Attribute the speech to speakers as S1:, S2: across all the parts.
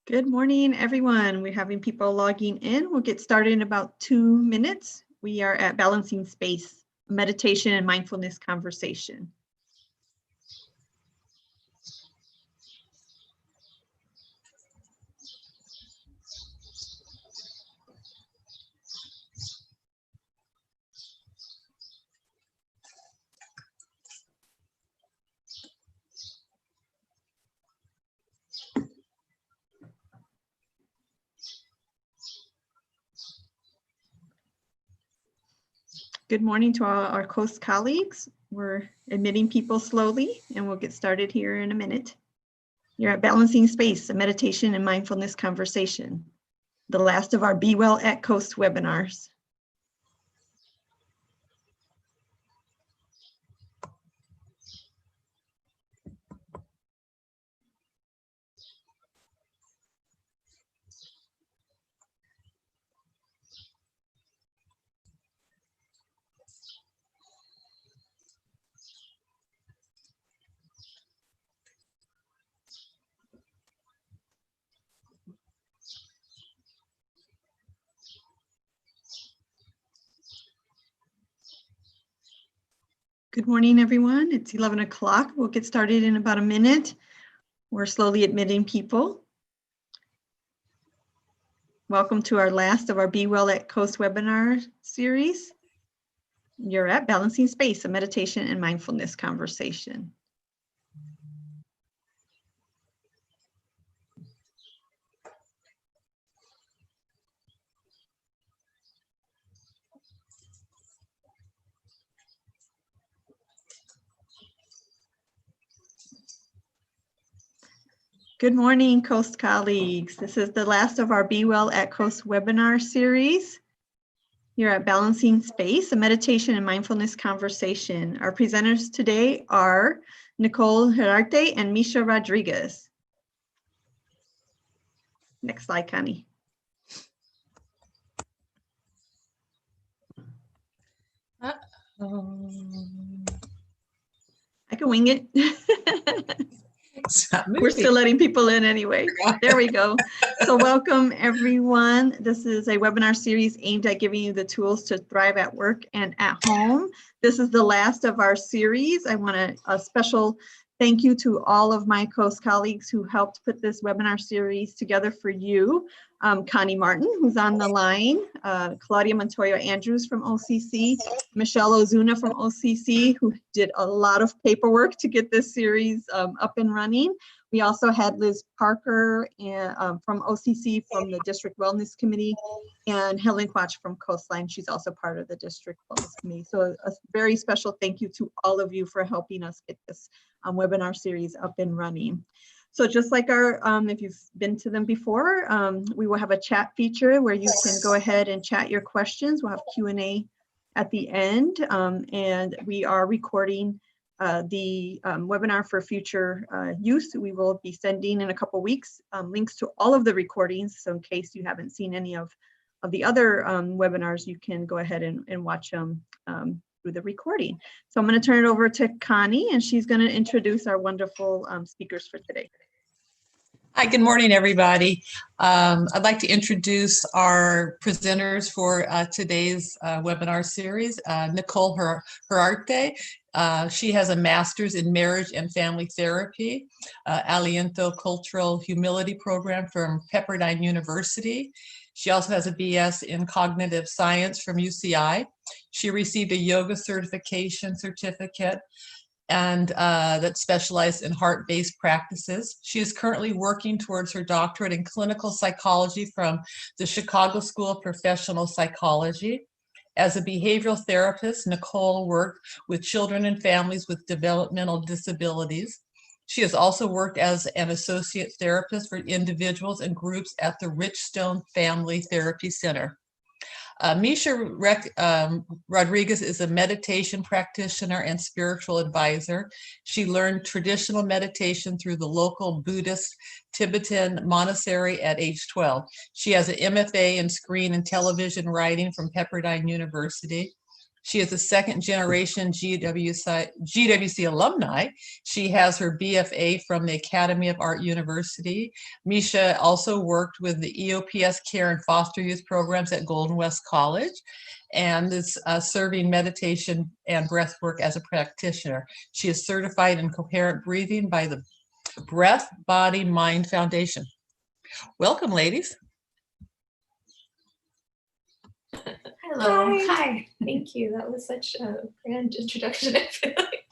S1: Good morning, everyone. We're having people logging in. We'll get started in about 2 minutes. We are at Balancing Space, meditation and mindfulness conversation. Good morning to all our host colleagues. We're admitting people slowly, and we'll get started here in a minute. You're at Balancing Space, a meditation and mindfulness conversation, the last of our Be Well at Coast webinars. Good morning, everyone. It's 11 o'clock. We'll get started in about a minute. We're slowly admitting people. Welcome to our last of our Be Well at Coast webinar series. You're at Balancing Space, a meditation and mindfulness conversation. Good morning, Coast colleagues. This is the last of our Be Well at Coast webinar series. You're at Balancing Space, a meditation and mindfulness conversation. Our presenters today are Nicole Herarte and Misha Rodriguez. Next slide, Connie. I can wing it. We're still letting people in anyway. There we go. So welcome, everyone. This is a webinar series aimed at giving you the tools to thrive at work and at home. This is the last of our series. I want a special thank you to all of my Coast colleagues who helped put this webinar series together for you. Connie Martin, who's on the line, Claudia Montoya Andrews from OCC, Michelle Ozuna from OCC, who did a lot of paperwork to get this series up and running. We also had Liz Parker from OCC from the District Wellness Committee, and Helen Quach from Coastline. She's also part of the District Wellness Committee. So a very special thank you to all of you for helping us get this webinar series up and running. So just like our, if you've been to them before, we will have a chat feature where you can go ahead and chat your questions. We'll have Q&A at the end, and we are recording the webinar for future use. We will be sending in a couple weeks links to all of the recordings. So in case you haven't seen any of the other webinars, you can go ahead and watch them through the recording. So I'm going to turn it over to Connie, and she's going to introduce our wonderful speakers for today.
S2: Hi, good morning, everybody. I'd like to introduce our presenters for today's webinar series. Nicole Herarte. She has a master's in marriage and family therapy, Aliento Cultural Humility Program from Pepperdine University. She also has a BS in cognitive science from UCI. She received a yoga certificate and that specialized in heart-based practices. She is currently working towards her doctorate in clinical psychology from the Chicago School of Professional Psychology. As a behavioral therapist, Nicole worked with children and families with developmental disabilities. She has also worked as an associate therapist for individuals and groups at the Richstone Family Therapy Center. Misha Rodriguez is a meditation practitioner and spiritual advisor. She learned traditional meditation through the local Buddhist Tibetan monastery at age 12. She has an MFA in screen and television writing from Pepperdine University. She is a second generation GWC alumni. She has her BFA from the Academy of Art University. Misha also worked with the EOPS care and foster youth programs at Golden West College, and is serving meditation and breath work as a practitioner. She is certified in coherent breathing by the Breath, Body, Mind Foundation. Welcome, ladies.
S3: Hello. Hi. Thank you. That was such a grand introduction. I feel like.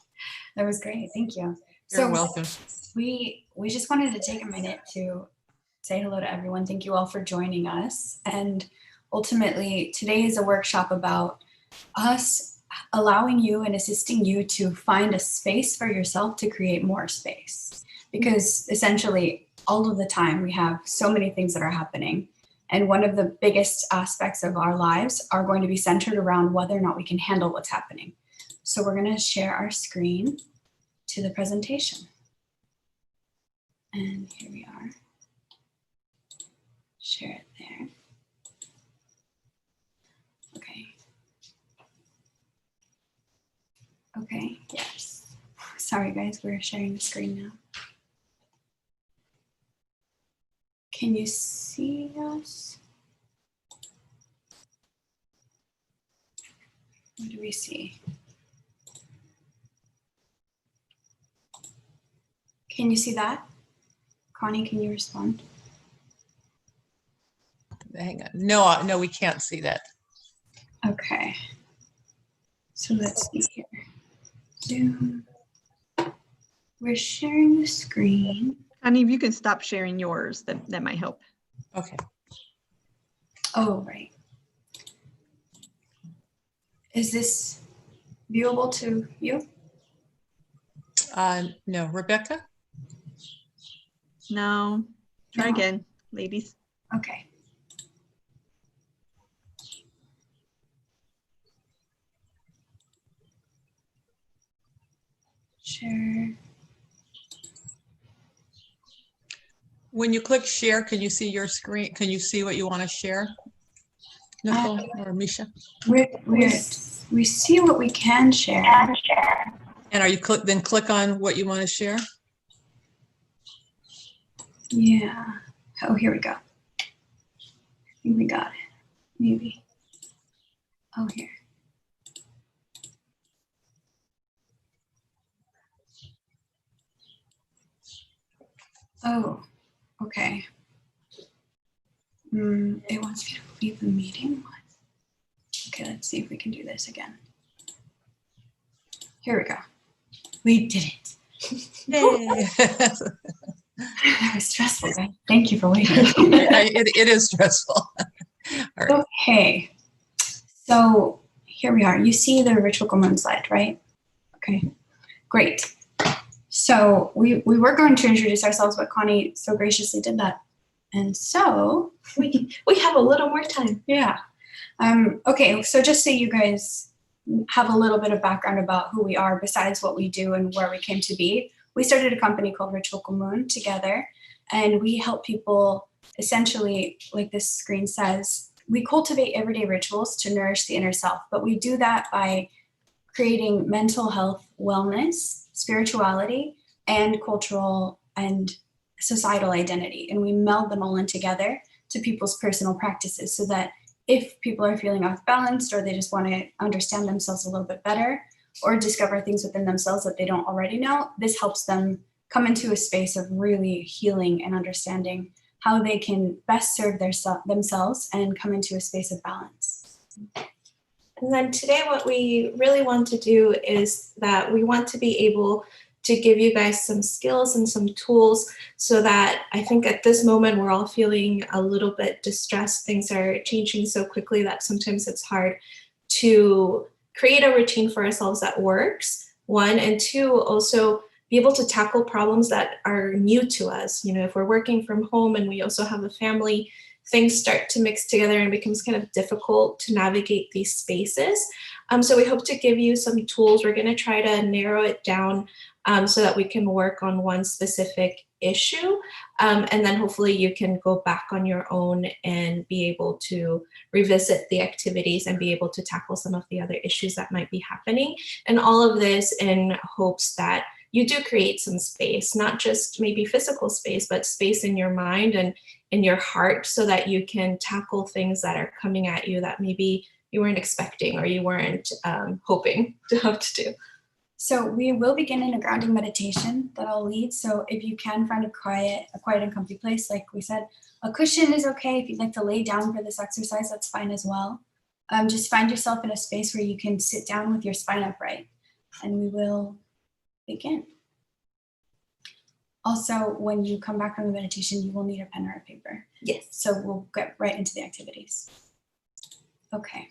S4: That was great. Thank you.
S2: You're welcome.
S4: We just wanted to take a minute to say hello to everyone. Thank you all for joining us. And ultimately, today is a workshop about us allowing you and assisting you to find a space for yourself to create more space. Because essentially, all of the time, we have so many things that are happening. And one of the biggest aspects of our lives are going to be centered around whether or not we can handle what's happening. So we're going to share our screen to the presentation. And here we are. Share it there. Okay. Okay, yes. Sorry guys, we're sharing the screen now. Can you see us? What do we see? Can you see that? Connie, can you respond?
S2: Hang on. No, we can't see that.
S4: Okay. So let's see here. Zoom. We're sharing the screen.
S1: Connie, if you can stop sharing yours, that might help.
S2: Okay.
S4: Oh, right. Is this viewable to you?
S2: No, Rebecca?
S1: No, try
S4: No.
S1: again, ladies.
S4: Okay. Share.
S2: When you click share, can you see your screen? Can you see what you want to share? Nicole or Misha?
S4: We see what we can share.
S2: And are you then click on what you want to share?
S4: Yeah. Oh, here we go. I think we got it. Maybe. Oh, here. Oh, okay. It wants me to leave the meeting. Okay, let's see if we can do this again. Here we go. We did it.
S2: Yay.
S4: That was stressful, guys. Thank you for waiting.
S2: It is stressful. All right.
S4: Okay. So here we are. You see the ritual common slide, right? Okay, great. So we were going to introduce ourselves, but Connie so graciously did that. And so
S3: We have a little more time.
S4: yeah. Okay, so just so you guys have a little bit of background about who we are besides what we do and where we came to be, we started a company called Ritual Commune together, and we help people essentially, like this screen says, we cultivate everyday rituals to nourish the inner self, but we do that by creating mental health, wellness, spirituality, and cultural and societal identity. And we meld them all in together to people's personal practices so that if people are feeling off balance or they just want to understand themselves a little bit better or discover things within themselves that they don't already know, this helps them come into a space of really healing and understanding how they can best serve themselves and come into a space of balance.
S3: And then today what we really want to do is that we want to be able to give you guys some skills and some tools so that I think at this moment we're all feeling a little bit distressed. Things are changing so quickly that sometimes it's hard to create a routine for ourselves that works, one, and two, also be able to tackle problems that are new to us. You know, if we're working from home and we also have a family, things start to mix together and it becomes kind of difficult to navigate these spaces. So we hope to give you some tools. We're going to try to narrow it down so that we can work on one specific issue. And then hopefully you can go back on your own and be able to revisit the activities and be able to tackle some of the other issues that might be happening. And all of this in hopes that you do create some space, not just maybe physical space, but space in your mind and in your heart, so that you can tackle things that are coming at you that maybe you weren't expecting or you weren't hoping to have to do.
S4: So we will begin in a grounding meditation that I'll lead. So if you can find a quiet and comfy place, like we said, a cushion is okay. If you'd like to lay down for this exercise, that's fine as well. Just find yourself in a space where you can sit down with your spine upright, and we will begin. Also, when you come back from the meditation, you will need a pen or a paper.
S3: Yes.
S4: So we'll get right into the activities. Okay.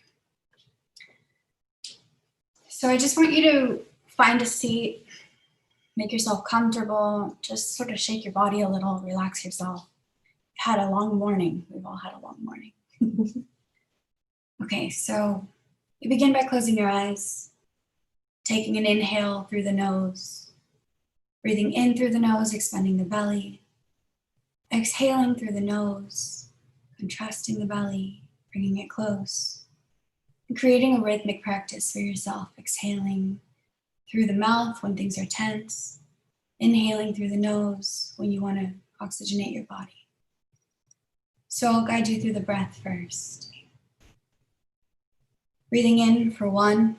S4: So I just want you to find a seat, make yourself comfortable, just sort of shake your body a little, relax yourself. You've had a long morning. We've all had a long morning. Okay, so you begin by closing your eyes, taking an inhale through the nose, breathing in through the nose, expanding the belly, exhaling through the nose, contrasting the belly, bringing it close, and creating a rhythmic practice for yourself, exhaling through the mouth when things are tense, inhaling through the nose when you want to oxygenate your body. So I'll guide you through the breath first. Breathing in for 1,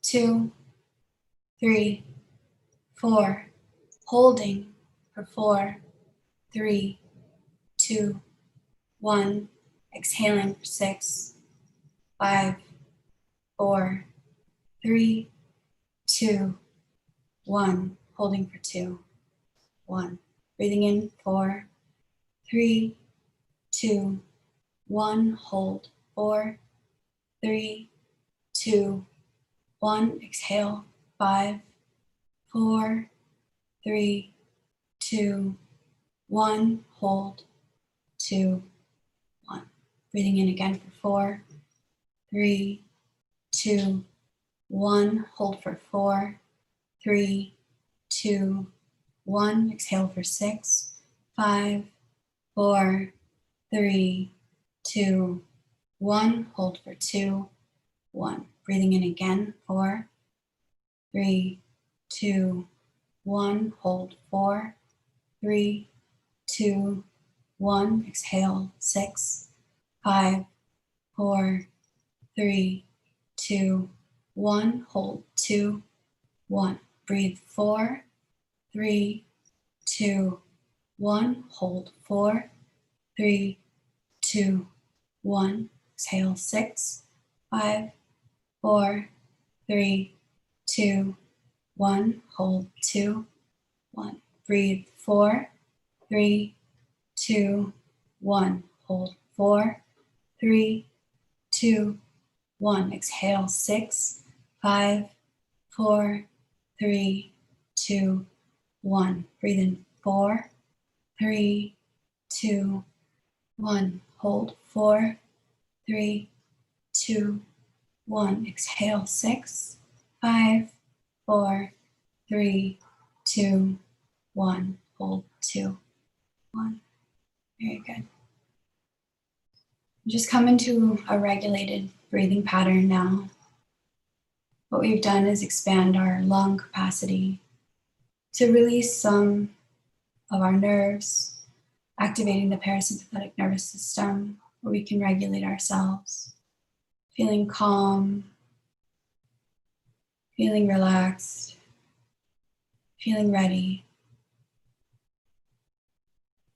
S4: 2, 3, 4. Holding for 4, 3, 2, 1. Exhaling for 6, 5, 4, 3, 2, 1. Holding for 2, 1. Breathing in 4, 3, 2, 1. Hold 4, 3, 2, 1. Exhale 5, 4, 3, 2, 1. Hold 2, 1. Breathing in again for 4, 3, 2, 1. Hold for 4, 3, 2, 1. Exhale for 6, 5, 4, 3, 2, 1. Hold for 2, 1. Breathing in again, 4, 3, 2, 1. Hold 4, 3, 2, 1. Exhale 6, 5, 4, 3, 2, 1. Hold 2, 1. Breathe 4, 3, 2, 1. Hold 4, 3, 2, 1. Exhale 6, 5, 4, 3, 2, 1. Hold 2, 1. Breathe 4, 3, 2, 1. Hold 4, 3, 2, 1. Exhale 6, 5, 4, 3, 2, 1. Breathe in 4, 3, 2, 1. Hold 4, 3, 2, 1. Exhale 6, 5, 4, 3, 2, 1. Hold 2, 1. Very good. Just come into a regulated breathing pattern now. What we've done is expand our lung capacity to release some of our nerves, activating the parasympathetic nervous system where we can regulate ourselves, feeling calm, feeling relaxed, feeling ready.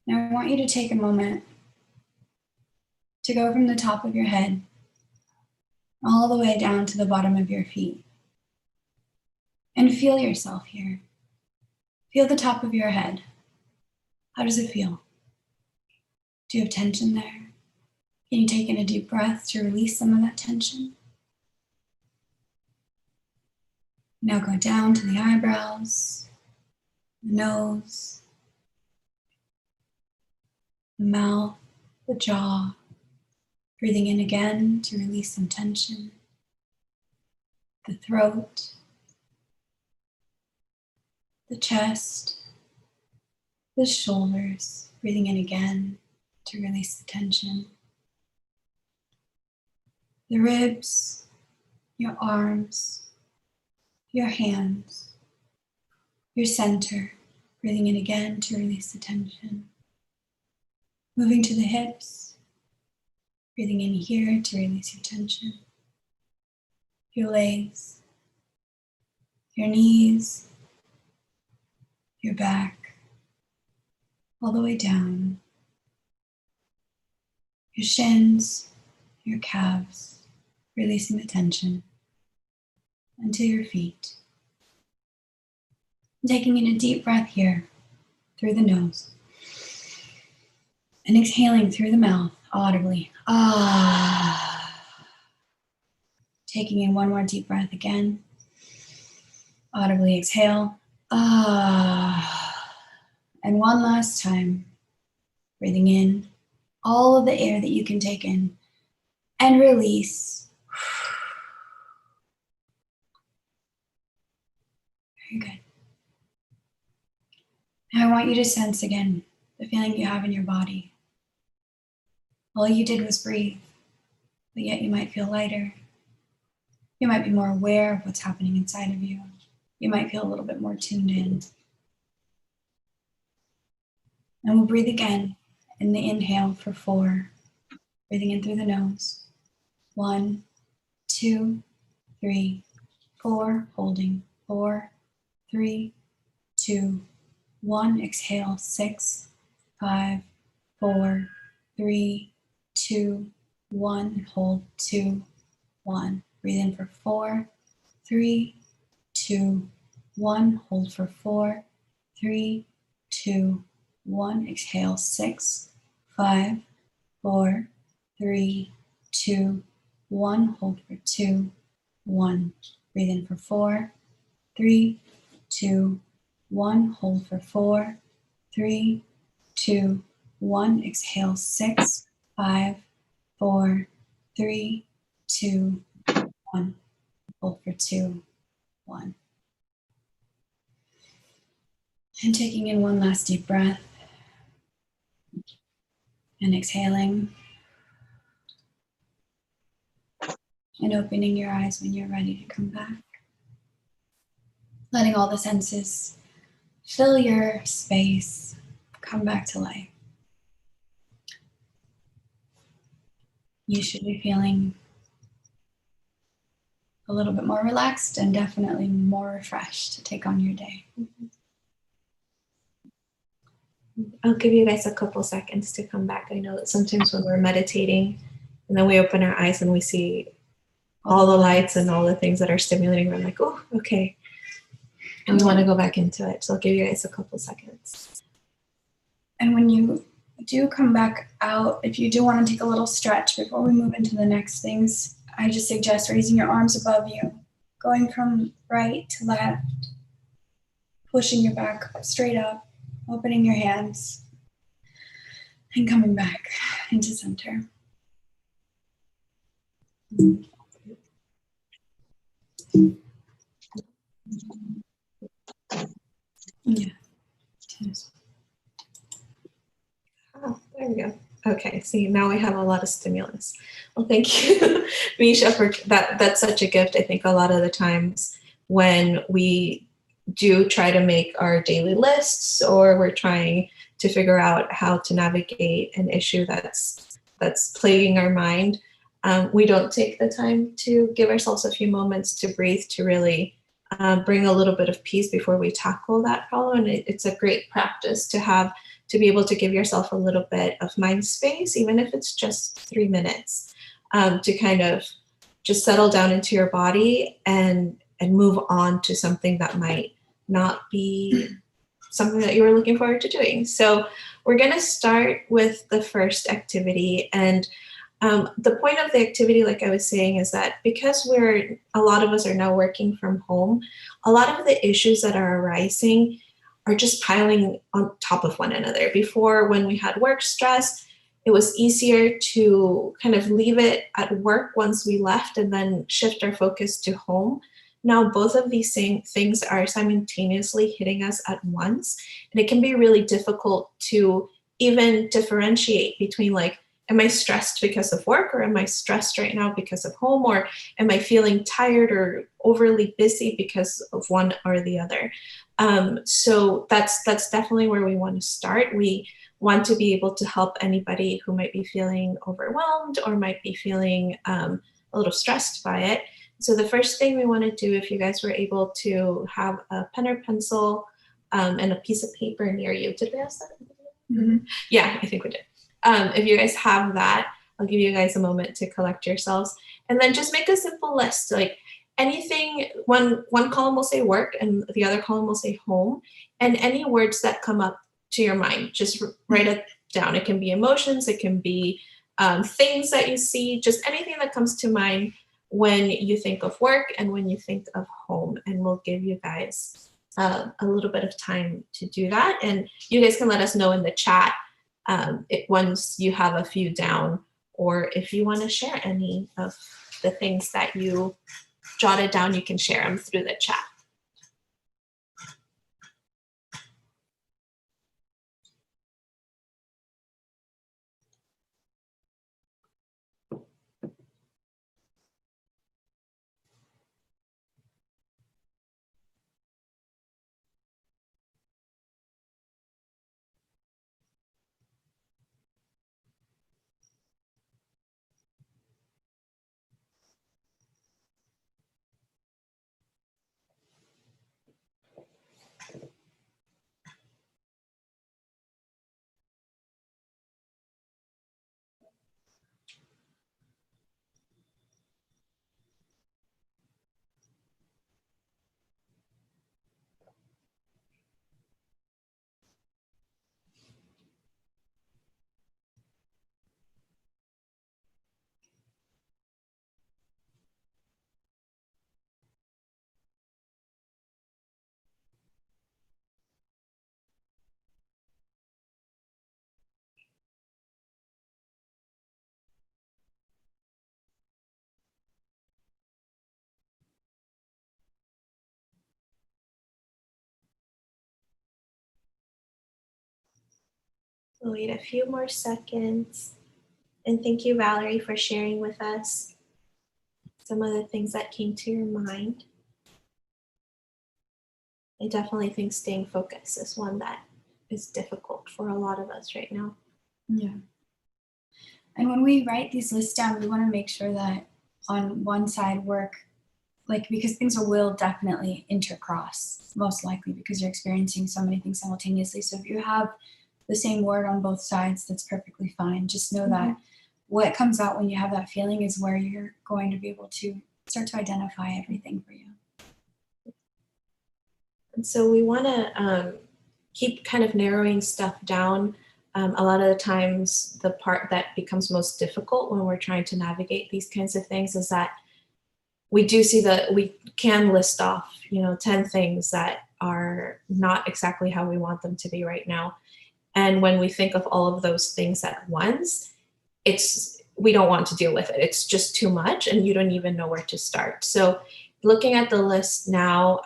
S4: Now I want you to take a moment to go from the top of your head all the way down to the bottom of your feet and feel yourself here. Feel the top of your head. How does it feel? Do you have tension there? Can you take in a deep breath to release some of that tension? Now go down to the eyebrows, the nose, the mouth, the jaw. Breathing in again to release some tension. the throat, the chest, the shoulders, breathing in again to release the tension. The ribs, your arms, your hands, your center, breathing in again to release the tension. Moving to the hips, breathing in here to release your tension. Your legs, your knees, your back, all the way down. Your shins, your calves, releasing the tension, into your feet. Taking in a deep breath here through the nose. And exhaling through the mouth audibly. Ah. Taking in one more deep breath again. Audibly exhale. Ah. And one last time. Breathing in all of the air that you can take in. And release. Very good. Now I want you to sense again the feeling you have in your body. All you did was breathe, but yet you might feel lighter. You might be more aware of what's happening inside of you. You might feel a little bit more tuned in. And we'll breathe again in the inhale for 4. Breathing in through the nose. 1, 2, 3, 4. Holding. 4, 3, 2, 1. Exhale. 6, 5, 4, 3, 2, 1. Hold. 2, 1. Breathe in for 4, 3, 2, 1. Hold for 4, 3, 2, 1. Exhale. 6, 5, 4, 3, 2, 1. Hold for 2, 1. Breathe in for 4, 3, 2, 1. Hold for 4, 3, 2, 1. Exhale. 6, 5, 4, 3, 2, 1. Hold for 2, 1. And taking in one last deep breath. And exhaling. And opening your eyes when you're ready to come back. Letting all the senses fill your space. Come back to life. You should be feeling a little bit more relaxed and definitely more refreshed to take on your day.
S3: I'll give you guys a couple seconds to come back. I know that sometimes when we're meditating and then we open our eyes and we see all the lights and all the things that are stimulating, we're like, oh, okay. And we want to go back into it. So I'll give you guys a couple seconds.
S4: And when you do come back out, if you do want to take a little stretch before we move into the next things, I just suggest raising your arms above you, going from right to left, pushing your back straight up, opening your hands, and coming back into center. Yeah.
S3: Oh, there we go. Okay, see, now we have a lot of stimulus. Well, thank you, Misha, for that. That's such a gift. I think a lot of the times when we do try to make our daily lists or we're trying to figure out how to navigate an issue that's plaguing our mind, we don't take the time to give ourselves a few moments to breathe, to really bring a little bit of peace before we tackle that problem. And it's a great practice to be able to give yourself a little bit of mind space, even if it's just 3 minutes, to kind of just settle down into your body and move on to something that might not be something that you were looking forward to doing. So we're going to start with the first activity. And the point of the activity, like I was saying, is that because a lot of us are now working from home, a lot of the issues that are arising are just piling on top of one another. Before, when we had work stress, it was easier to kind of leave it at work once we left and then shift our focus to home. Now, both of these same things are simultaneously hitting us at once. And it can be really difficult to even differentiate between like, am I stressed because of work, or am I stressed right now because of home, or am I feeling tired or overly busy because of one or the other? So that's definitely where we want to start. We want to be able to help anybody who might be feeling overwhelmed or might be feeling a little stressed by it. So the first thing we want to do, if you guys were able to have a pen or pencil and a piece of paper near you. Did we ask that?
S4: Mm-hmm.
S3: Yeah, I think we did. If you guys have that, I'll give you guys a moment to collect yourselves. And then just make a simple list. Like anything, one column will say work and the other column will say home. And any words that come up to your mind, just write it down. It can be emotions, it can be things that you see, just anything that comes to mind when you think of work and when you think of home. And we'll give you guys a little bit of time to do that. And you guys can let us know in the chat once you have a few down, or if you want to share any of the things that you jotted down, you can share them through the chat. We'll wait a few more seconds. And thank you, Valerie, for sharing with us some of the things that came to your mind. I definitely think staying focused is one that is difficult for a lot of us right now.
S4: Yeah. And when we write these lists down, we want to make sure that on one side work, like, because things will definitely intercross, most likely because you're experiencing so many things simultaneously. So if you have the same word on both sides, that's perfectly fine. Just know that what comes out when you have that feeling is where you're going to be able to start to identify everything for you.
S3: And so we want to keep kind of narrowing stuff down. A lot of the times, the part that becomes most difficult when we're trying to navigate these kinds of things is that we do see that we can list off, 10 things that are not exactly how we want them to be right now. And when we think of all of those things at once, we don't want to deal with it. It's just too much and you don't even know where to start. So looking at the list now,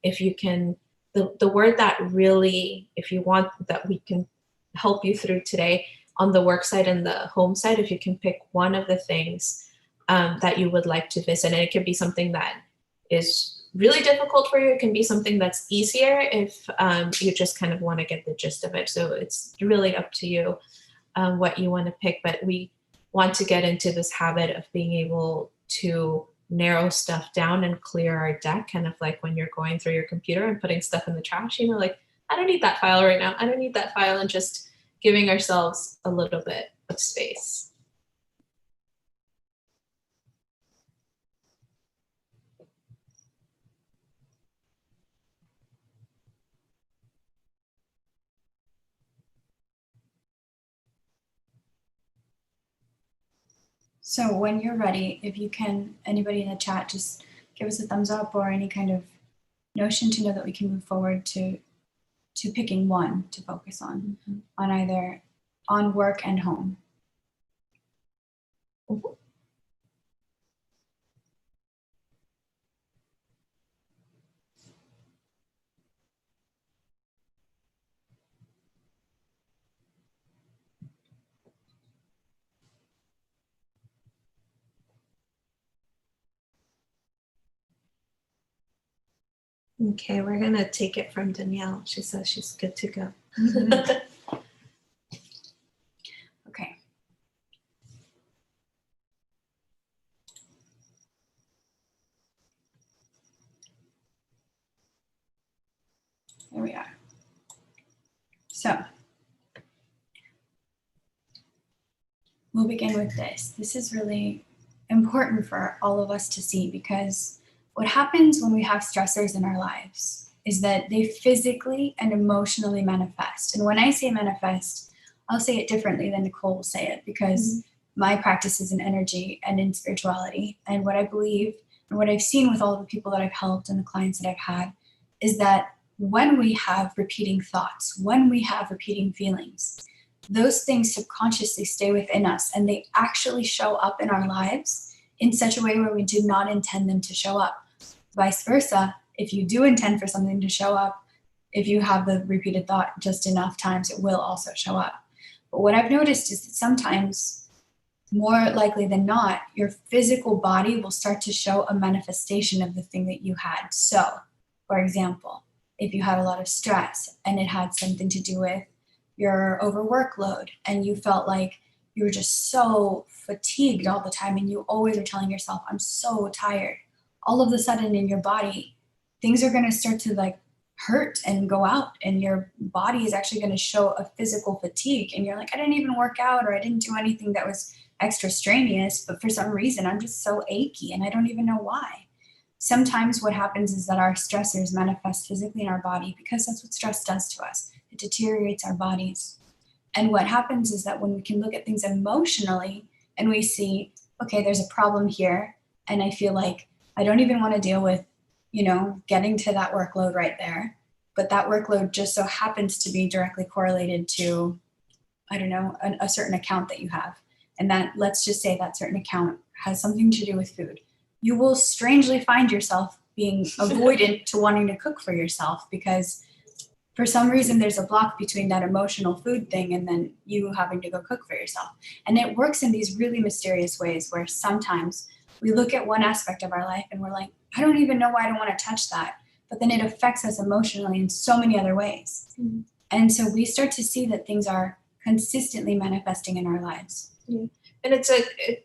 S3: if you can, the word that really, if you want that we can help you through today on the work side and the home side, if you can pick one of the things that you would like to visit, and it could be something that is really difficult for you. It can be something that's easier if you just kind of want to get the gist of it. So it's really up to you what you want to pick, but we want to get into this habit of being able to narrow stuff down and clear our deck, kind of like when you're going through your computer and putting stuff in the trash, like, I don't need that file right now. I don't need that file, and just giving ourselves a little bit of space.
S4: So when you're ready, if you can, anybody in the chat, just give us a thumbs up or any kind of notion to know that we can move forward to picking one to focus on, on either on work and home.
S3: Okay, we're going to take it from Danielle. She says she's good to go.
S4: Okay. There we are. So we'll begin with this. This is really important for all of us to see, because what happens when we have stressors in our lives is that they physically and emotionally manifest. And when I say manifest, I'll say it differently than Nicole will say it, because my practice is in energy and in spirituality. And what I believe and what I've seen with all the people that I've helped and the clients that I've had is that when we have repeating thoughts, when we have repeating feelings, those things subconsciously stay within us, and they actually show up in our lives in such a way where we did not intend them to show up. Vice versa, if you do intend for something to show up, if you have the repeated thought just enough times, it will also show up. But what I've noticed is that sometimes, more likely than not, your physical body will start to show a manifestation of the thing that you had. So, for example, if you had a lot of stress and it had something to do with your overwork load, and you felt like you were just so fatigued all the time, and you always are telling yourself, I'm so tired, all of a sudden in your body, things are going to start to like hurt and go out, and your body is actually going to show a physical fatigue. And you're like, I didn't even work out, or I didn't do anything that was extra strenuous, but for some reason I'm just so achy and I don't even know why. Sometimes what happens is that our stressors manifest physically in our body because that's what stress does to us. It deteriorates our bodies. And what happens is that when we can look at things emotionally and we see, okay, there's a problem here, and I feel like I don't even want to deal with, getting to that workload right there. But that workload just so happens to be directly correlated to, I don't know, a certain account that you have. And that, let's just say that certain account has something to do with food. You will strangely find yourself being avoidant to wanting to cook for yourself, because for some reason there's a block between that emotional food thing and then you having to go cook for yourself. And it works in these really mysterious ways where sometimes we look at one aspect of our life and we're like, I don't even know why I don't want to touch that. But then it affects us emotionally in so many other ways. Mm-hmm. And so we start to see that things are consistently manifesting in our lives.
S3: Yeah. And it's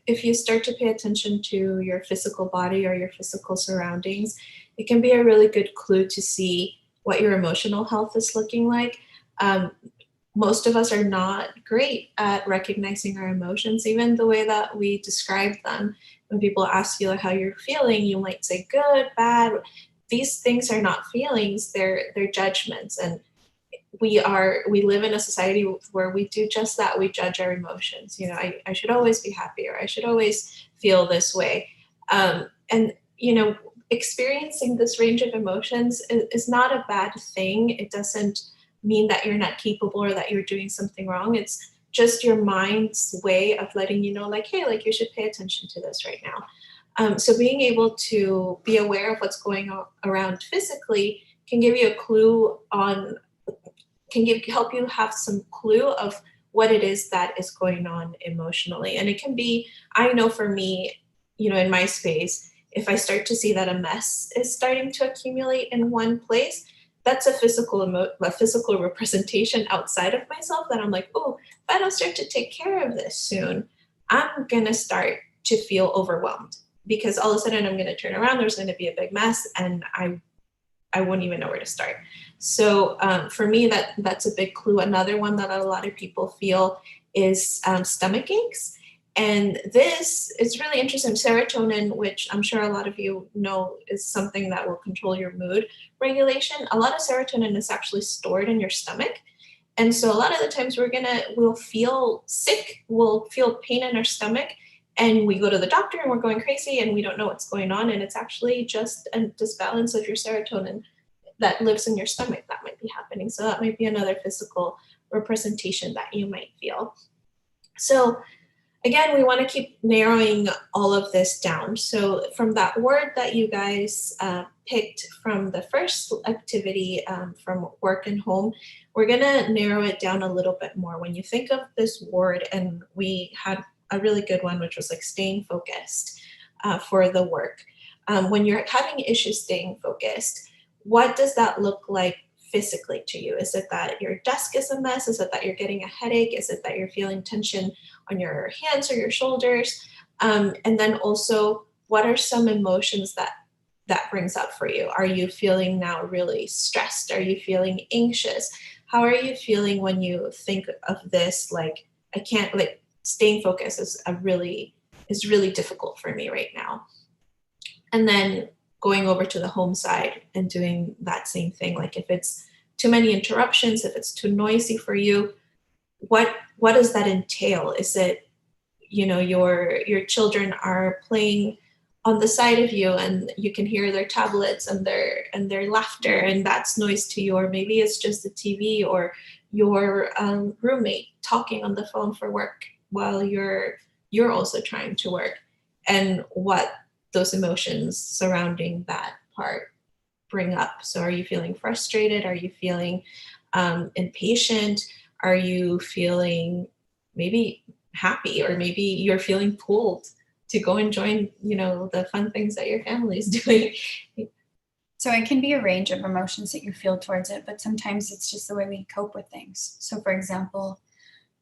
S3: if you start to pay attention to your physical body or your physical surroundings, it can be a really good clue to see what your emotional health is looking like. Most of us are not great at recognizing our emotions, even the way that we describe them. When people ask you how you're feeling, you might say good, bad. These things are not feelings, they're judgments. And we live in a society where we do just that. We judge our emotions. I should always be happy, or I should always feel this way. And experiencing this range of emotions is not a bad thing. It doesn't mean that you're not capable or that you're doing something wrong. It's just your mind's way of letting you know, like, hey, like you should pay attention to this right now. So being able to be aware of what's going on around physically can give you a clue help you have some clue of what it is that is going on emotionally. And it can be, I know for me, in my space, if I start to see that a mess is starting to accumulate in one place, that's a physical representation outside of myself that I'm like, oh, if I don't start to take care of this soon, I'm going to start to feel overwhelmed, because all of a sudden I'm going to turn around, there's going to be a big mess, and I wouldn't even know where to start. So for me, that's a big clue. Another one that a lot of people feel is stomach aches. And this is really interesting. Serotonin, which I'm sure a lot of you know is something that will control your mood regulation. A lot of serotonin is actually stored in your stomach. And so a lot of the times we'll feel sick, we'll feel pain in our stomach, and we go to the doctor and we're going crazy and we don't know what's going on. And it's actually just a disbalance of your serotonin that lives in your stomach that might be happening. So that might be another physical representation that you might feel. So again, we want to keep narrowing all of this down. So from that word that you guys picked from the first activity from work and home, we're going to narrow it down a little bit more. When you think of this word, and we had a really good one, which was like staying focused for the work. When you're having issues staying focused, what does that look like physically to you? Is it that your desk is a mess? Is it that you're getting a headache? Is it that you're feeling tension on your hands or your shoulders? And then also, what are some emotions that brings up for you? Are you feeling now really stressed? Are you feeling anxious? How are you feeling when you think of this? Like, I can't, like, staying focused is really difficult for me right now. And then going over to the home side and doing that same thing. Like, if it's too many interruptions, if it's too noisy for you, what does that entail? Is it, your children are playing on the side of you and you can hear their tablets and their laughter, and that's noise to you? Or maybe it's just the TV or your roommate talking on the phone for work while you're also trying to work, and what those emotions surrounding that part bring up. So are you feeling frustrated? Are you feeling impatient? Are you feeling maybe happy, or maybe you're feeling pulled to go and join, the fun things that your family is doing?
S4: So it can be a range of emotions that you feel towards it, but sometimes it's just the way we cope with things. So for example,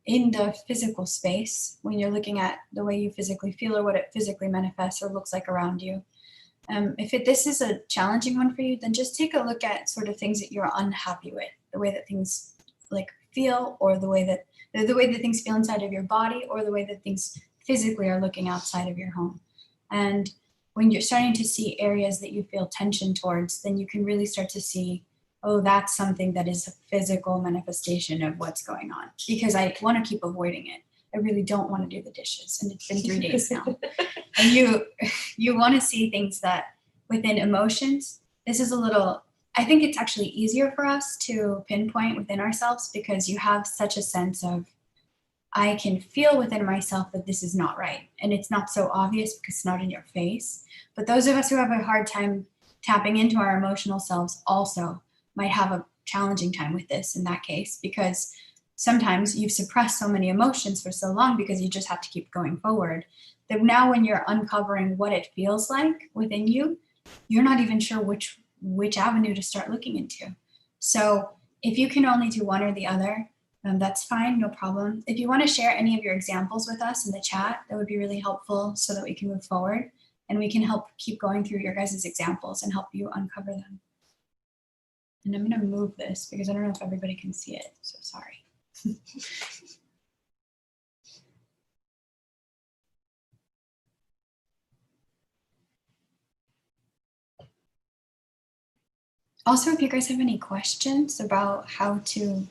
S4: in the physical space, when you're looking at the way you physically feel or what it physically manifests or looks like around you, if this is a challenging one for you, then just take a look at sort of things that you're unhappy with, the way that things like feel, or the way that things feel inside of your body, or the way that things physically are looking outside of your home. And when you're starting to see areas that you feel tension towards, then you can really start to see, oh, that's something that is a physical manifestation of what's going on, because I want to keep avoiding it. I really don't want to do the dishes, and it's been 3 days now. And you want to see things that within emotions, this is a little, I think it's actually easier for us to pinpoint within ourselves, because you have such a sense of, I can feel within myself that this is not right. And it's not so obvious because it's not in your face. But those of us who have a hard time tapping into our emotional selves also might have a challenging time with this in that case, because sometimes you've suppressed so many emotions for so long because you just have to keep going forward, that now when you're uncovering what it feels like within you, you're not even sure which avenue to start looking into. So if you can only do one or the other, that's fine, no problem. If you want to share any of your examples with us in the chat, that would be really helpful so that we can move forward and we can help keep going through your guys' examples and help you uncover them. And I'm going to move this because I don't know if everybody can see it, so sorry. Also, if you guys have any questions about how to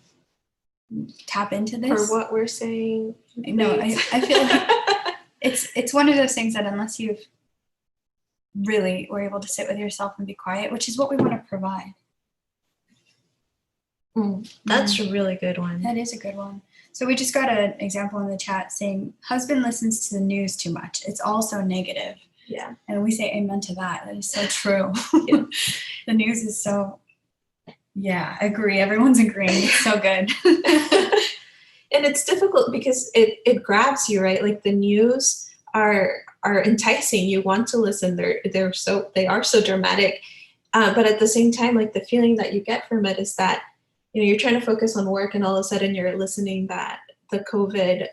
S4: tap into this.
S3: For what we're saying.
S4: No, I feel like it's one of those things that unless you've really were able to sit with yourself and be quiet, which is what we want to provide.
S3: That's a really good one.
S4: That is a good one. So we just got an example in the chat saying, husband listens to the news too much. It's all so negative.
S3: Yeah.
S4: And we say amen to that. That is so true. Yeah. The news is so, yeah, agree. Everyone's agreeing. It's so good.
S3: And it's difficult because it grabs you, right? Like the news are enticing. You want to listen. They are so dramatic. But at the same time, like the feeling that you get from it is that, you're trying to focus on work and all of a sudden you're listening that the COVID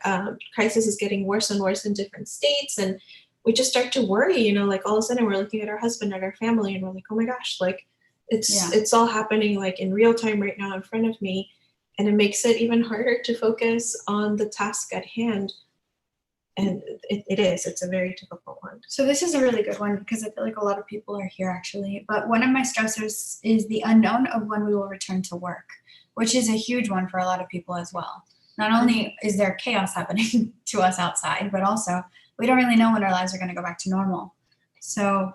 S3: crisis is getting worse and worse in different states. And we just start to worry, like all of a sudden we're looking at our husband and our family and we're like, oh my gosh, like it's all happening like in real time right now in front of me. And it makes it even harder to focus on the task at hand. And it's a very difficult one.
S4: So this is a really good one because I feel like a lot of people are here actually. But one of my stressors is the unknown of when we will return to work, which is a huge one for a lot of people as well. Not only is there chaos happening to us outside, but also we don't really know when our lives are going to go back to normal. So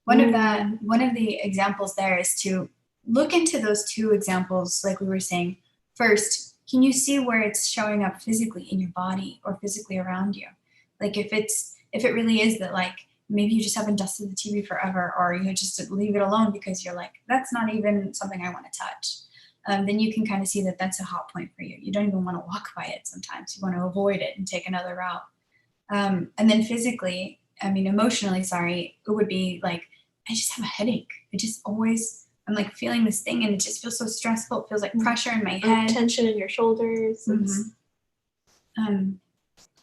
S4: one of the examples there is to look into those two examples, like we were saying. First, can you see where it's showing up physically in your body or physically around you? Like if it really is that like maybe you just haven't dusted the TV forever, or you just leave it alone because you're like, that's not even something I want to touch. Then you can kind of see that that's a hot point for you. You don't even want to walk by it sometimes. You want to avoid it and take another route. And then emotionally, it would be like, I just have a headache. I'm I'm like feeling this thing and it just feels so stressful. It feels like pressure in my head.
S3: Tension in your shoulders.
S4: Mm-hmm.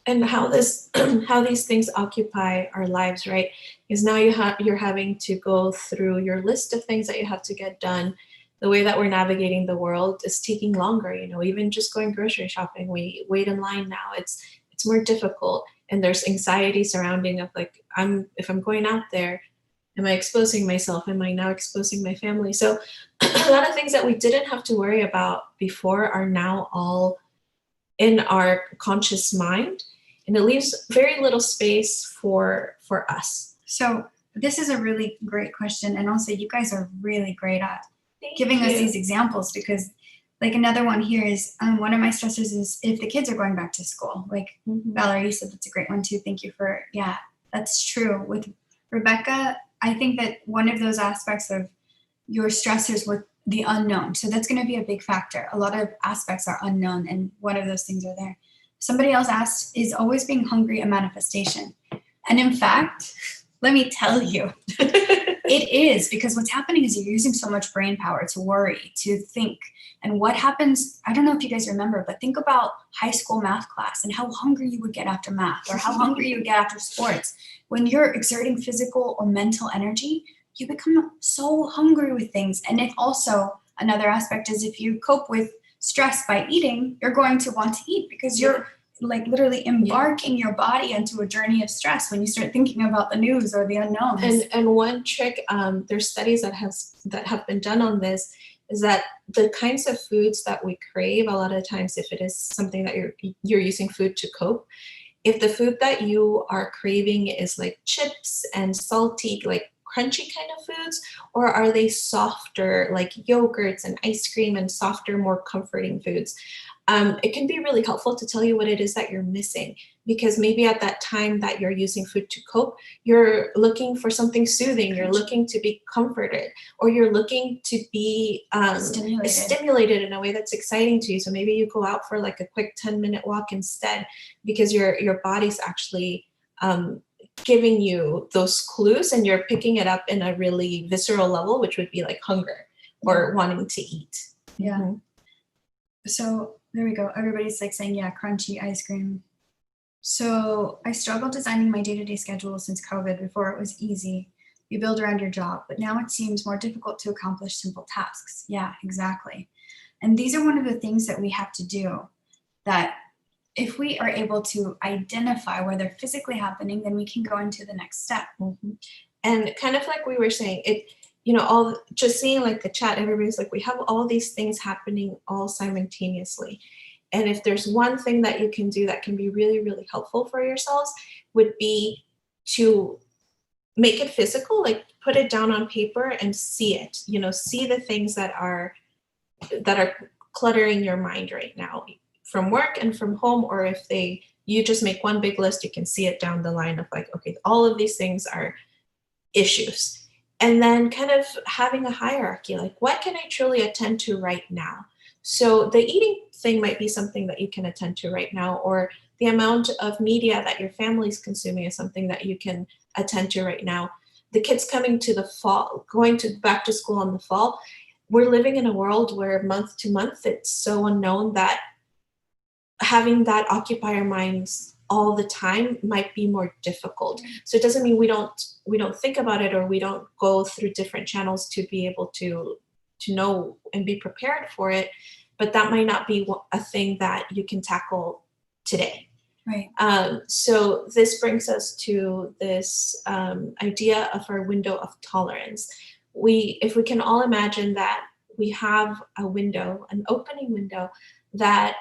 S3: And how how these things occupy our lives, right? Because now you're having to go through your list of things that you have to get done. The way that we're navigating the world is taking longer. Even just going grocery shopping, we wait in line now. It's more difficult, and there's anxiety surrounding of like, if I'm going out there, am I exposing myself? Am I now exposing my family? So a lot of things that we didn't have to worry about before are now all in our conscious mind. And it leaves very little space for us.
S4: So this is a really great question. And also you guys are really great at
S3: Thank
S4: giving us
S3: you.
S4: these examples, because like another one here is one of my stressors is if the kids are going back to school. Like Valerie, you said that's a great one too. Thank you for, yeah, that's true. With Rebecca, I think that one of those aspects of your stressors with the unknown. So that's going to be a big factor. A lot of aspects are unknown, and one of those things are there. Somebody else asked, is always being hungry a manifestation? And in fact, let me tell you, it is, because what's happening is you're using so much brain power to worry, to think. And what happens, I don't know if you guys remember, but think about high school math class and how hungry you would get after math, or how hungry you would get after sports. When you're exerting physical or mental energy, you become so hungry with things. And if also another aspect is if you cope with stress by eating, you're going to want to eat, because you're like literally embarking your body into a journey of stress when you start thinking about the news or the unknowns.
S3: And one trick, there's studies that have been done on this, is that the kinds of foods that we crave, a lot of times, if it is something that you're using food to cope, if the food that you are craving is like chips and salty, like crunchy kind of foods, or are they softer, like yogurts and ice cream and softer, more comforting foods? It can be really helpful to tell you what it is that you're missing, because maybe at that time that you're using food to cope, you're looking for something soothing, you're looking to be comforted, or you're looking to be stimulated in a way that's exciting to you. So maybe you go out for like a quick 10-minute walk instead, because your body's actually giving you those clues, and you're picking it up in a really visceral level, which would be like hunger or wanting to eat.
S4: Yeah. Mm-hmm. So there we go. Everybody's like saying, yeah, crunchy ice cream. So I struggled designing my day-to-day schedule since COVID. Before it was easy. You build around your job, but now it seems more difficult to accomplish simple tasks. Yeah, exactly. And these are one of the things that we have to do, that if we are able to identify where they're physically happening, then we can go into the next step.
S3: Mm-hmm. And kind of like we were saying, just seeing like the chat, everybody's like, we have all these things happening all simultaneously. And if there's one thing that you can do that can be really, really helpful for yourselves, would be to make it physical, like put it down on paper and see it, see the things that are cluttering your mind right now, from work and from home, or if you just make one big list, you can see it down the line of like, okay, all of these things are issues. And then kind of having a hierarchy, like what can I truly attend to right now? So the eating thing might be something that you can attend to right now, or the amount of media that your family's consuming is something that you can attend to right now. The kids coming to the fall, going to back to school in the fall, we're living in a world where month to month, it's so unknown that having that occupy our minds all the time might be more difficult. So it doesn't mean we don't think about it, or we don't go through different channels to be able to know and be prepared for it, but that might not be a thing that you can tackle today.
S4: Right.
S3: So this brings us to this idea of our window of tolerance. If we can all imagine that we have a window, an opening window that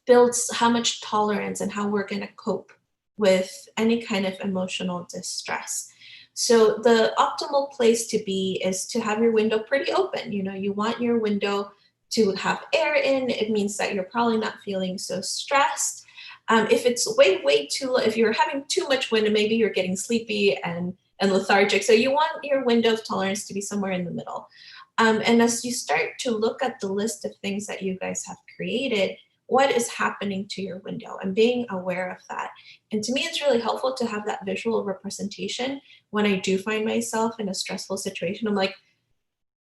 S3: builds how much tolerance and how we're going to cope with any kind of emotional distress. So the optimal place to be is to have your window pretty open. You want your window to have air in. It means that you're probably not feeling so stressed. If it's way too low, if you're having too much wind, maybe you're getting sleepy and lethargic. So you want your window of tolerance to be somewhere in the middle. And as you start to look at the list of things that you guys have created, what is happening to your window, and being aware of that. And to me, it's really helpful to have that visual representation when I do find myself in a stressful situation. I'm like,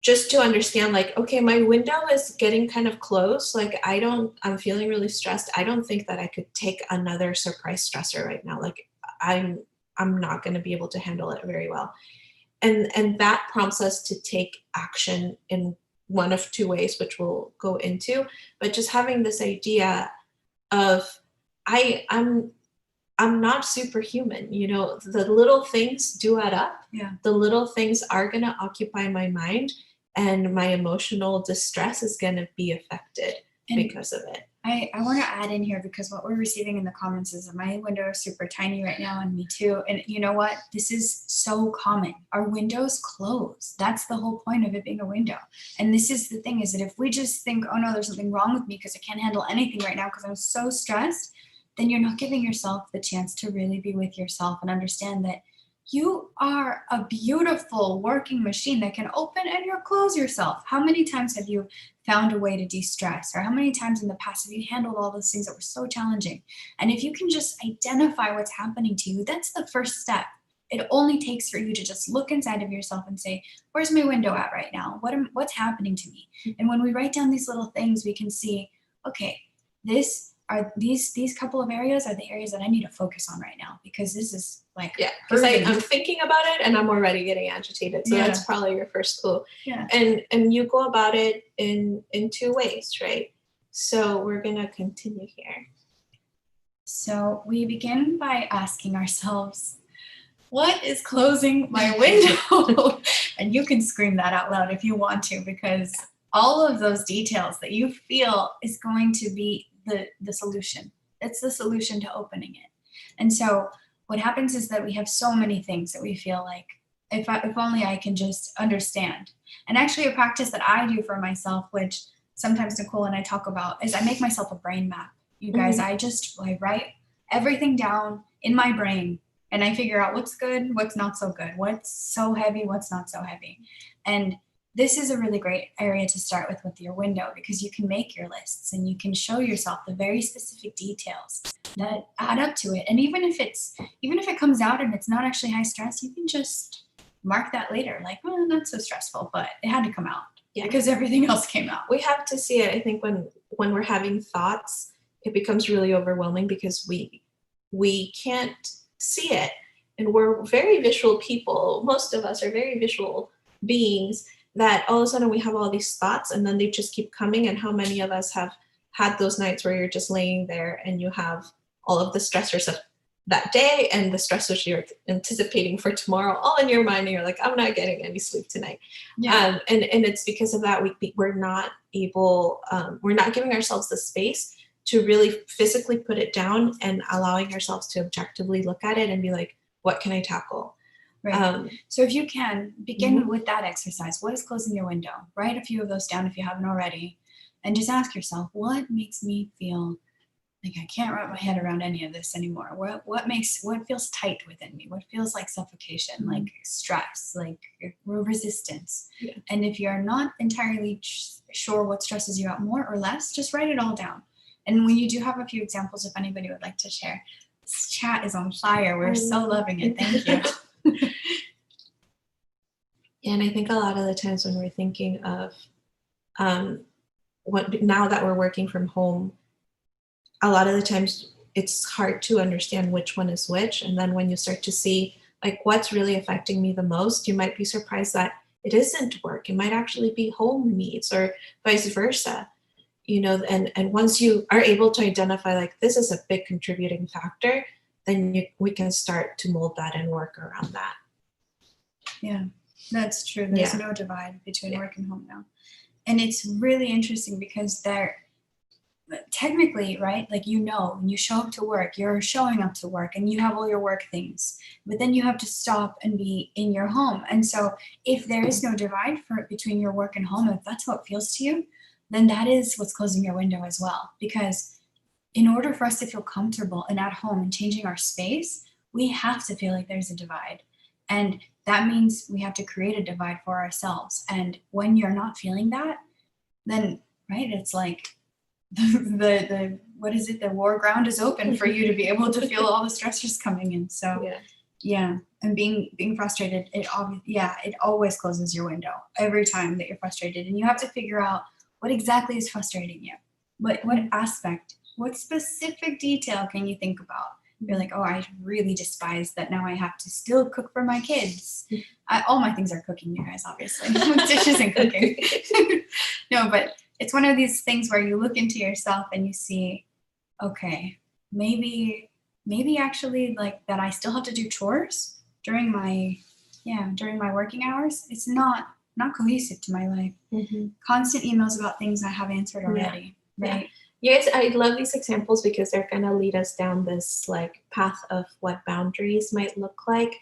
S3: just to understand, like, okay, my window is getting kind of close. Like, I'm feeling really stressed. I don't think that I could take another surprise stressor right now. Like, I'm not going to be able to handle it very well. And that prompts us to take action in one of two ways, which we'll go into. But just having this idea of I'm not superhuman. You know, the little things do add up.
S4: Yeah.
S3: The little things are going to occupy my mind, and my emotional distress is going to be affected because of it.
S4: I want to add in here, because what we're receiving in the comments is that my window is super tiny right now, and me too. And you know what? This is so common. Our windows close. That's the whole point of it being a window. And this is the thing, is that if we just think, oh no, there's something wrong with me because I can't handle anything right now because I'm so stressed, then you're not giving yourself the chance to really be with yourself and understand that you are a beautiful working machine that can open and close yourself. How many times have you found a way to de-stress? Or how many times in the past have you handled all those things that were so challenging? And if you can just identify what's happening to you, that's the first step. It only takes for you to just look inside of yourself and say, where's my window at right now? What's happening to me? And when we write down these little things, we can see, okay, these couple of areas are the areas that I need to focus on right now, because this is like,
S3: because I'm thinking about it and I'm already getting agitated. So that's probably your first clue.
S4: Yeah.
S3: And you go about it in two ways, right? So we're gonna continue here.
S4: So we begin by asking ourselves, what is closing my window? And you can scream that out loud if you want to, because all of those details that you feel is going to be the solution. It's the solution to opening it. And so what happens is that we have so many things that we feel like, if only I can just understand. And actually a practice that I do for myself, which sometimes Nicole and I talk about, is I make myself a brain map. You guys, I write everything down in my brain, and I figure out what's good, what's not so good, what's so heavy, what's not so heavy. And this is a really great area to start with your window, because you can make your lists and you can show yourself the very specific details that add up to it. And even if it comes out and it's not actually high stress, you can just mark that later, like, well, not so stressful, but it had to come out because everything else came out.
S3: We have to see it. I think when we're having thoughts, it becomes really overwhelming because we can't see it. And we're very visual people. Most of us are very visual beings, that all of a sudden we have all these thoughts and then they just keep coming. And how many of us have had those nights where you're just laying there and you have all of the stressors of that day and the stressors you're anticipating for tomorrow all in your mind, and you're like, I'm not getting any sleep tonight. And it's because of that we're not able, we're not giving ourselves the space to really physically put it down and allowing ourselves to objectively look at it and be like, what can I tackle?
S4: Right. So if you can begin with that exercise, what is closing your window? Write a few of those down if you haven't already, and just ask yourself, what makes me feel like I can't wrap my head around any of this anymore? What feels tight within me? What feels like suffocation, like stress, like resistance? Yeah. And if you're not entirely sure what stresses you out more or less, just write it all down. And when you do have a few examples, if anybody would like to share, this chat is on fire. We're so loving it. Thank you.
S3: And I think a lot of the times when we're thinking of now that we're working from home, a lot of the times it's hard to understand which one is which. And then when you start to see like what's really affecting me the most, you might be surprised that it isn't work. It might actually be home needs or vice versa. You know, and once you are able to identify like this is a big contributing factor, then we can start to mold that and work around that.
S4: Yeah, that's true. There's no divide between work and home now. And it's really interesting because they're technically, right? Like, you know, when you show up to work, you're showing up to work and you have all your work things, but then you have to stop and be in your home. And so if there is no divide between your work and home, if that's how it feels to you, then that is what's closing your window as well. Because in order for us to feel comfortable and at home and changing our space, we have to feel like there's a divide. And that means we have to create a divide for ourselves. And when you're not feeling that, then, right, it's like the what is it? The war ground is open for you to be able to feel all the stressors coming in. So Yeah, and being frustrated, it always closes your window every time that you're frustrated, and you have to figure out what exactly is frustrating you. What aspect, what specific detail can you think about? You're like, oh, I really despise that now I have to still cook for my kids. All my things are cooking, you guys, obviously. Dishes and cooking. No, but it's one of these things where you look into yourself and you see, okay, maybe actually like that I still have to do chores during my working hours. It's not cohesive to my life. Constant emails about things I have answered already. Right.
S3: Yes, I love these examples because they're going to lead us down this like path of what boundaries might look like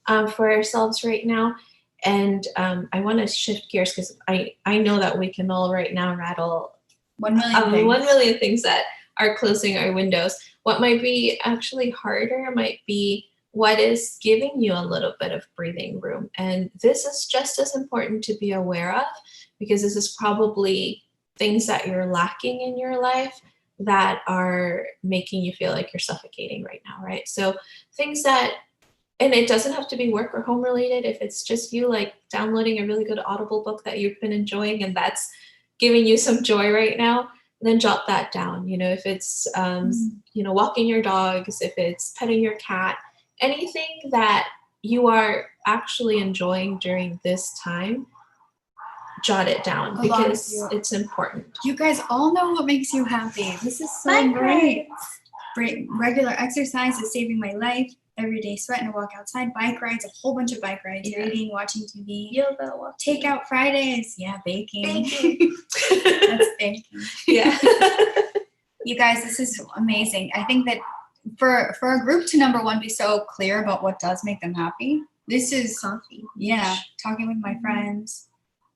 S3: for ourselves right now. And I want to shift gears because I know that we can all right now rattle
S4: 1 million things.
S3: 1 million things that are closing our windows. What might be actually harder might be what is giving you a little bit of breathing room. And this is just as important to be aware of because this is probably things that you're lacking in your life that are making you feel like you're suffocating right now, right? So things that, and it doesn't have to be work or home related. If it's just you like downloading a really good Audible book that you've been enjoying and that's giving you some joy right now, then jot that down. You know, if it's, walking your dogs, if it's petting your cat, anything that you are actually enjoying during this time, jot it down because it's important.
S4: You guys all know what makes you happy. This is so great. Regular exercise is saving my life. Everyday sweat and a walk outside. Bike rides, a whole bunch of bike rides. Reading, watching TV.
S3: Yoga,
S4: Takeout Fridays. Yeah, baking. That's baking.
S3: Yeah.
S4: You guys, this is amazing. I think that for a group to number one be so clear about what does make them happy, this is
S3: coffee.
S4: Yeah, talking with my friends.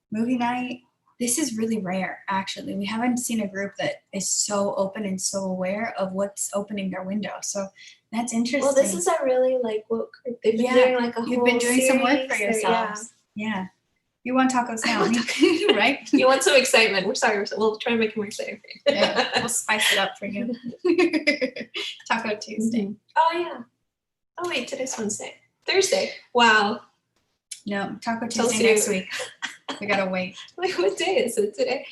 S4: Movie night. This is really rare, actually. We haven't seen a group that is so open and so aware of what's opening their window. So that's interesting.
S3: Well, this is a really like woke group. They've been doing like a whole
S4: You've been doing
S3: series.
S4: Some work for yourselves. Yeah. You want tacos now, right?
S3: You want some excitement. We're sorry. We'll try and make it more exciting for you.
S4: Yeah, we'll spice it up for you. Taco Tuesday.
S3: Oh, yeah. Oh, wait, today's Thursday. Wow.
S4: No, Taco Tuesday next week. We gotta wait.
S3: Like, what day is it today?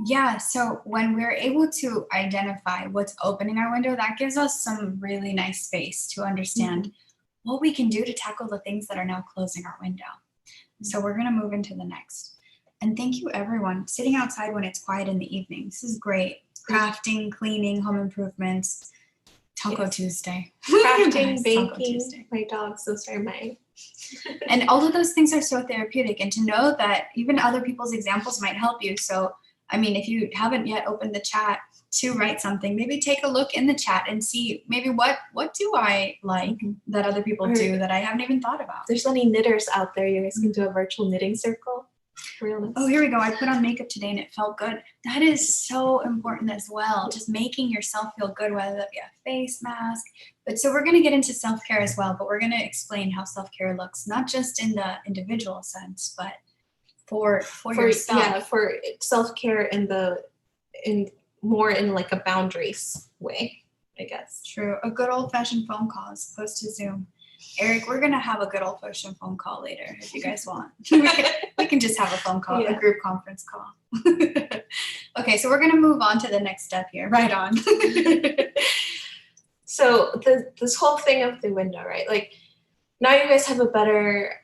S4: Yeah, so when we're able to identify what's opening our window, that gives us some really nice space to understand what we can do to tackle the things that are now closing our window. So we're gonna move into the next. And thank you everyone. Sitting outside when it's quiet in the evening. This is great. Crafting, cleaning, home improvements. Taco Tuesday.
S3: Crafting, baking, my dogs, those are mine.
S4: And all of those things are so therapeutic, and to know that even other people's examples might help you. So, I mean, if you haven't yet opened the chat to write something, maybe take a look in the chat and see maybe what do I like that other people do that I haven't even thought about.
S3: If there's any knitters out there, you guys can do a virtual knitting circle. Realness.
S4: Oh, here we go. I put on makeup today and it felt good. That is so important as well. Just making yourself feel good, whether that be a face mask. But so we're going to get into self-care as well, but we're going to explain how self-care looks, not just in the individual sense, but for yourself.
S3: Yeah, for self-care in more in like a boundaries way, I guess.
S4: True. A good old-fashioned phone call as opposed to Zoom. Eric, we're going to have a good old-fashioned phone call later if you guys want. we can just have a phone call, a group conference call. Okay, so we're going to move on to the next step here. Right on.
S3: So this whole thing of the window, right? Like now you guys have a better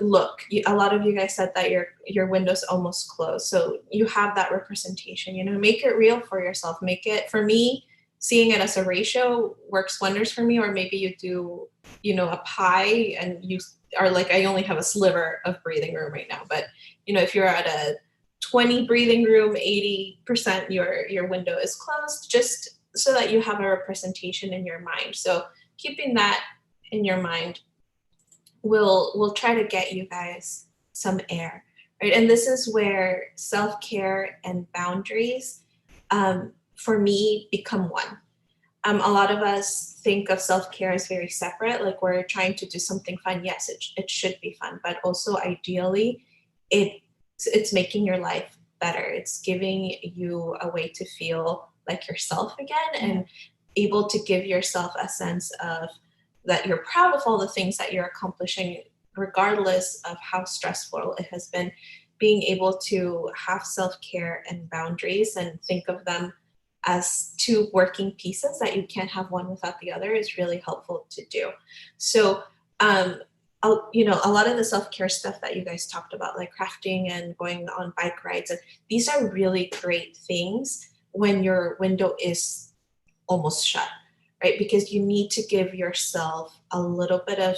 S3: look. A lot of you guys said that your window's almost closed. So you have that representation, make it real for yourself. Make it, for me, seeing it as a ratio works wonders for me. Or maybe you do, a pie and you are like, I only have a sliver of breathing room right now. But, if you're at a 20 breathing room, 80% your window is closed, just so that you have a representation in your mind. So keeping that in your mind will try to get you guys some air, right? And this is where self-care and boundaries, for me, become one. A lot of us think of self-care as very separate, like we're trying to do something fun. Yes, it should be fun, but also ideally, it's making your life better. It's giving you a way to feel like yourself again and able to give yourself a sense of that you're proud of all the things that you're accomplishing, regardless of how stressful it has been. Being able to have self-care and boundaries and think of them as two working pieces, that you can't have one without the other, is really helpful to do. So, a lot of the self-care stuff that you guys talked about, like crafting and going on bike rides, and these are really great things when your window is almost shut, right? Because you need to give yourself a little bit of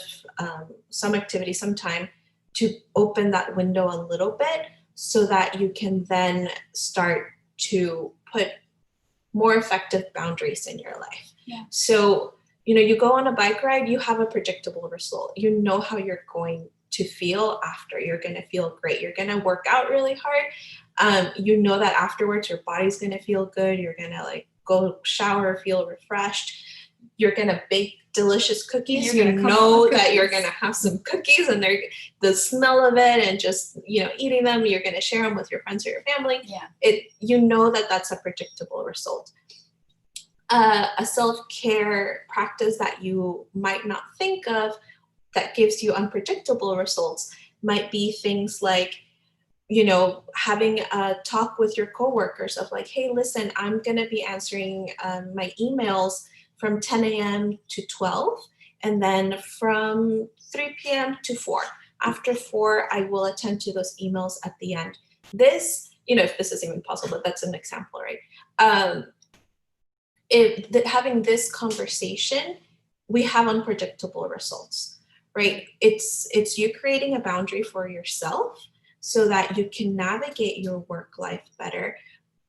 S3: some activity, some time to open that window a little bit, so that you can then start to put more effective boundaries in your life.
S4: Yeah.
S3: So, you go on a bike ride, you have a predictable result. You know how you're going to feel after. You're going to feel great. You're going to work out really hard. You know that afterwards your body's going to feel good. You're going to go shower, feel refreshed. You're going to bake delicious cookies. You know that you're going to have some cookies, and the smell of it, and just, eating them, you're going to share them with your friends or your family.
S4: Yeah.
S3: That's a predictable result. A self-care practice that you might not think of that gives you unpredictable results might be things like, having a talk with your coworkers of like, hey, listen, I'm going to be answering my emails from 10 a.m. to 12, and then from 3 p.m. to 4. After 4, I will attend to those emails at the end. This, if this is even possible, but that's an example, right? Having this conversation, we have unpredictable results, right? It's you creating a boundary for yourself so that you can navigate your work life better,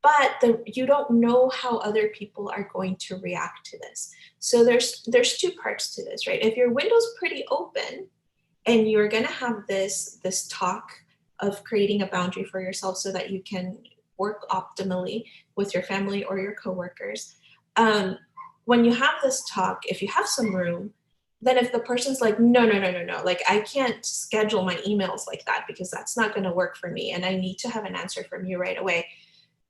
S3: but you don't know how other people are going to react to this. So there's two parts to this, right? If your window's pretty open and you're going to have this talk of creating a boundary for yourself so that you can work optimally with your family or your coworkers, when you have this talk, if you have some room, then if the person's like, no, like I can't schedule my emails like that because that's not going to work for me, and I need to have an answer from you right away.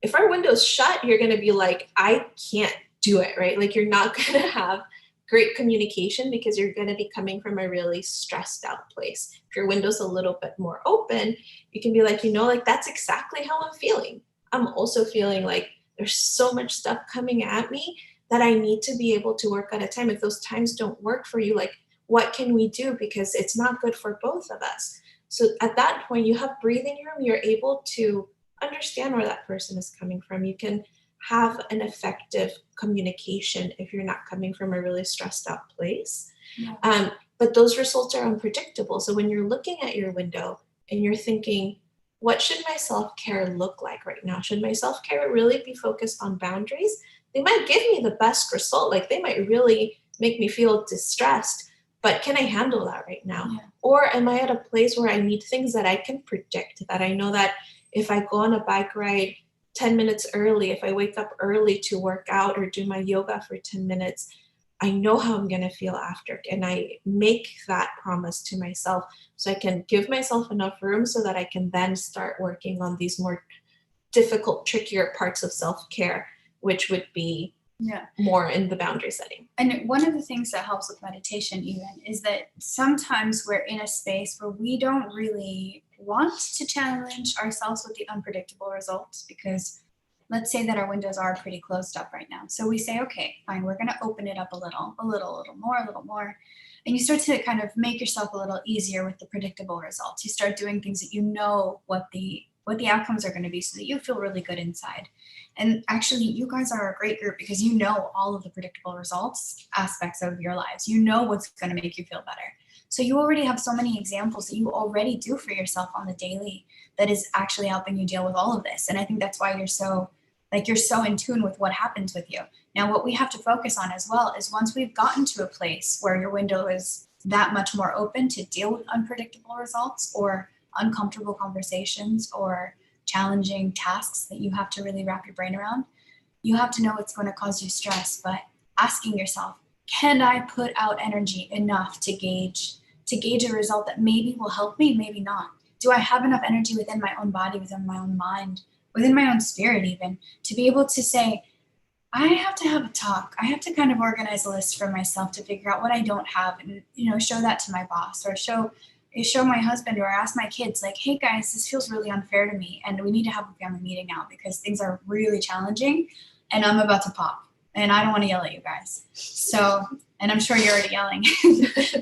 S3: If our window's shut, you're going to be like, I can't do it, right? Like, you're not going to have great communication because you're going to be coming from a really stressed out place. If your window's a little bit more open, you can be like, like that's exactly how I'm feeling. I'm also feeling like there's so much stuff coming at me that I need to be able to work at a time. If those times don't work for you, like, what can we do? Because it's not good for both of us. So at that point, you have breathing room. You're able to understand where that person is coming from. You can have an effective communication if you're not coming from a really stressed out place.
S4: Yeah.
S3: But those results are unpredictable. So when you're looking at your window and you're thinking, what should my self-care look like right now? Should my self-care really be focused on boundaries? They might give me the best result. Like, they might really make me feel distressed, but can I handle that right now?
S4: Yeah.
S3: Or am I at a place where I need things that I can predict, that I know that if I go on a bike ride 10 minutes early, if I wake up early to work out or do my yoga for 10 minutes, I know how I'm going to feel after. And I make that promise to myself so I can give myself enough room so that I can then start working on these more difficult, trickier parts of self-care, which would be more in the boundary setting.
S4: And one of the things that helps with meditation even is that sometimes we're in a space where we don't really want to challenge ourselves with the unpredictable results, because let's say that our windows are pretty closed up right now. So we say, okay, fine, we're going to open it up a little more. And you start to kind of make yourself a little easier with the predictable results. You start doing things that you know what the outcomes are going to be, so that you feel really good inside. And actually, you guys are a great group because you know all of the predictable results aspects of your lives. You know what's going to make you feel better. So you already have so many examples that you already do for yourself on the daily that is actually helping you deal with all of this. And I think that's why you're so in tune with what happens with you. Now, what we have to focus on as well is, once we've gotten to a place where your window is that much more open to deal with unpredictable results or uncomfortable conversations or challenging tasks that you have to really wrap your brain around, you have to know it's going to cause you stress, but asking yourself, can I put out energy enough to gauge a result that maybe will help me, maybe not? Do I have enough energy within my own body, within my own mind, within my own spirit even, to be able to say, I have to have a talk. I have to kind of organize a list for myself to figure out what I don't have and, show that to my boss or show my husband or ask my kids like, hey guys, this feels really unfair to me and we need to have a family meeting now because things are really challenging and I'm about to pop and I don't want to yell at you guys. So, and I'm sure you're already yelling,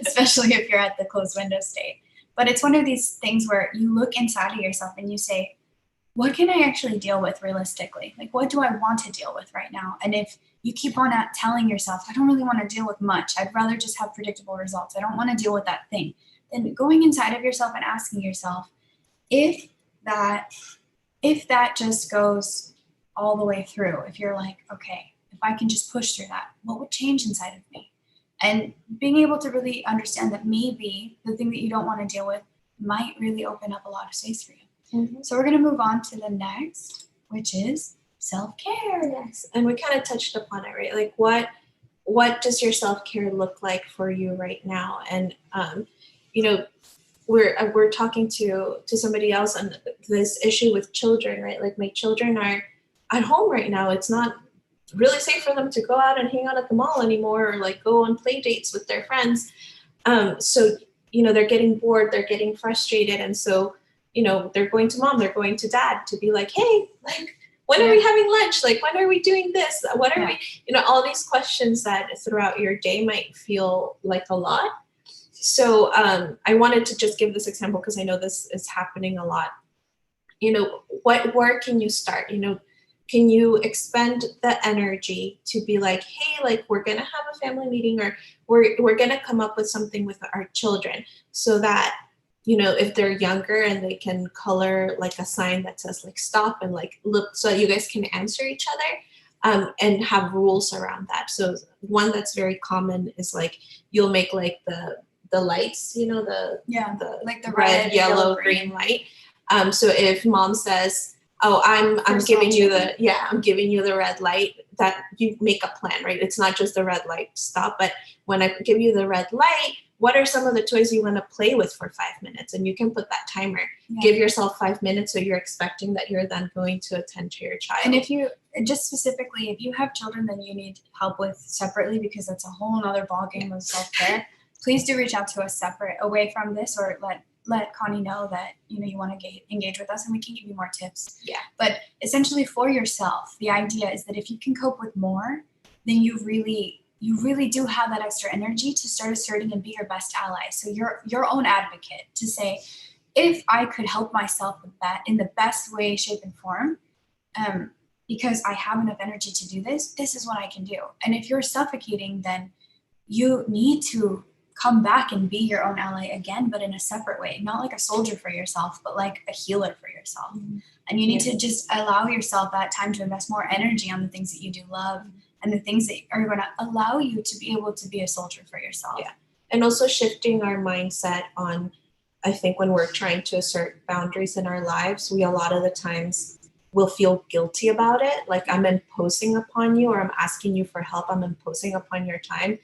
S4: especially if you're at the closed window state. But it's one of these things where you look inside of yourself and you say, what can I actually deal with realistically? Like, what do I want to deal with right now? And if you keep on telling yourself, I don't really want to deal with much, I'd rather just have predictable results, I don't want to deal with that thing, then going inside of yourself and asking yourself, if that just goes all the way through, if you're like, okay, if I can just push through that, what would change inside of me? And being able to really understand that maybe the thing that you don't want to deal with might really open up a lot of space for you. Mm-hmm. So we're going to move on to the next, which is self-care.
S3: Yes, and we kind of touched upon it, right? Like what does your self-care look like for you right now? And we're talking to somebody else on this issue with children, right? Like my children are at home right now. It's not really safe for them to go out and hang out at the mall anymore or like go on play dates with their friends. So they're getting bored, they're getting frustrated, and so they're going to mom, they're going to dad to be like, hey, like, when are we having lunch? Like, when are we doing this? What are we, all these questions that throughout your day might feel like a lot. So I wanted to just give this example because I know this is happening a lot. Where can you start? Can you expend the energy to be like, hey, like, we're going to have a family meeting or we're going to come up with something with our children so that if they're younger and they can color like a sign that says like stop and like look so you guys can answer each other and have rules around that. So one that's very common is like you'll make like the lights, the
S4: like the
S3: red, yellow, green light. So if mom says, oh, I'm giving you the red light, that you make a plan, right? It's not just the red light stop, but when I give you the red light, what are some of the toys you want to play with for 5 minutes? And you can put that timer. Yeah. Give yourself 5 minutes so you're expecting that you're then going to attend to your child.
S4: And if you have children that you need help with separately, because that's a whole nother ballgame of self-care, please do reach out to us separate away from this, or let Connie know that you want to engage with us and we can give you more tips.
S3: Yeah.
S4: But essentially for yourself, the idea is that if you can cope with more, then you really do have that extra energy to start asserting and be your best ally. So you're your own advocate to say, if I could help myself with that in the best way, shape, and form, because I have enough energy to do this is what I can do. And if you're suffocating, then you need to come back and be your own ally again, but in a separate way, not like a soldier for yourself, but like a healer for yourself. Mm-hmm. And you need to just allow yourself that time to invest more energy on the things that you do love and the things that are going to allow you to be able to be a soldier for yourself.
S3: Yeah. And also shifting our mindset on, I think when we're trying to assert boundaries in our lives, we a lot of the times will feel guilty about it. Like I'm imposing upon you or I'm asking you for help. I'm imposing upon your time.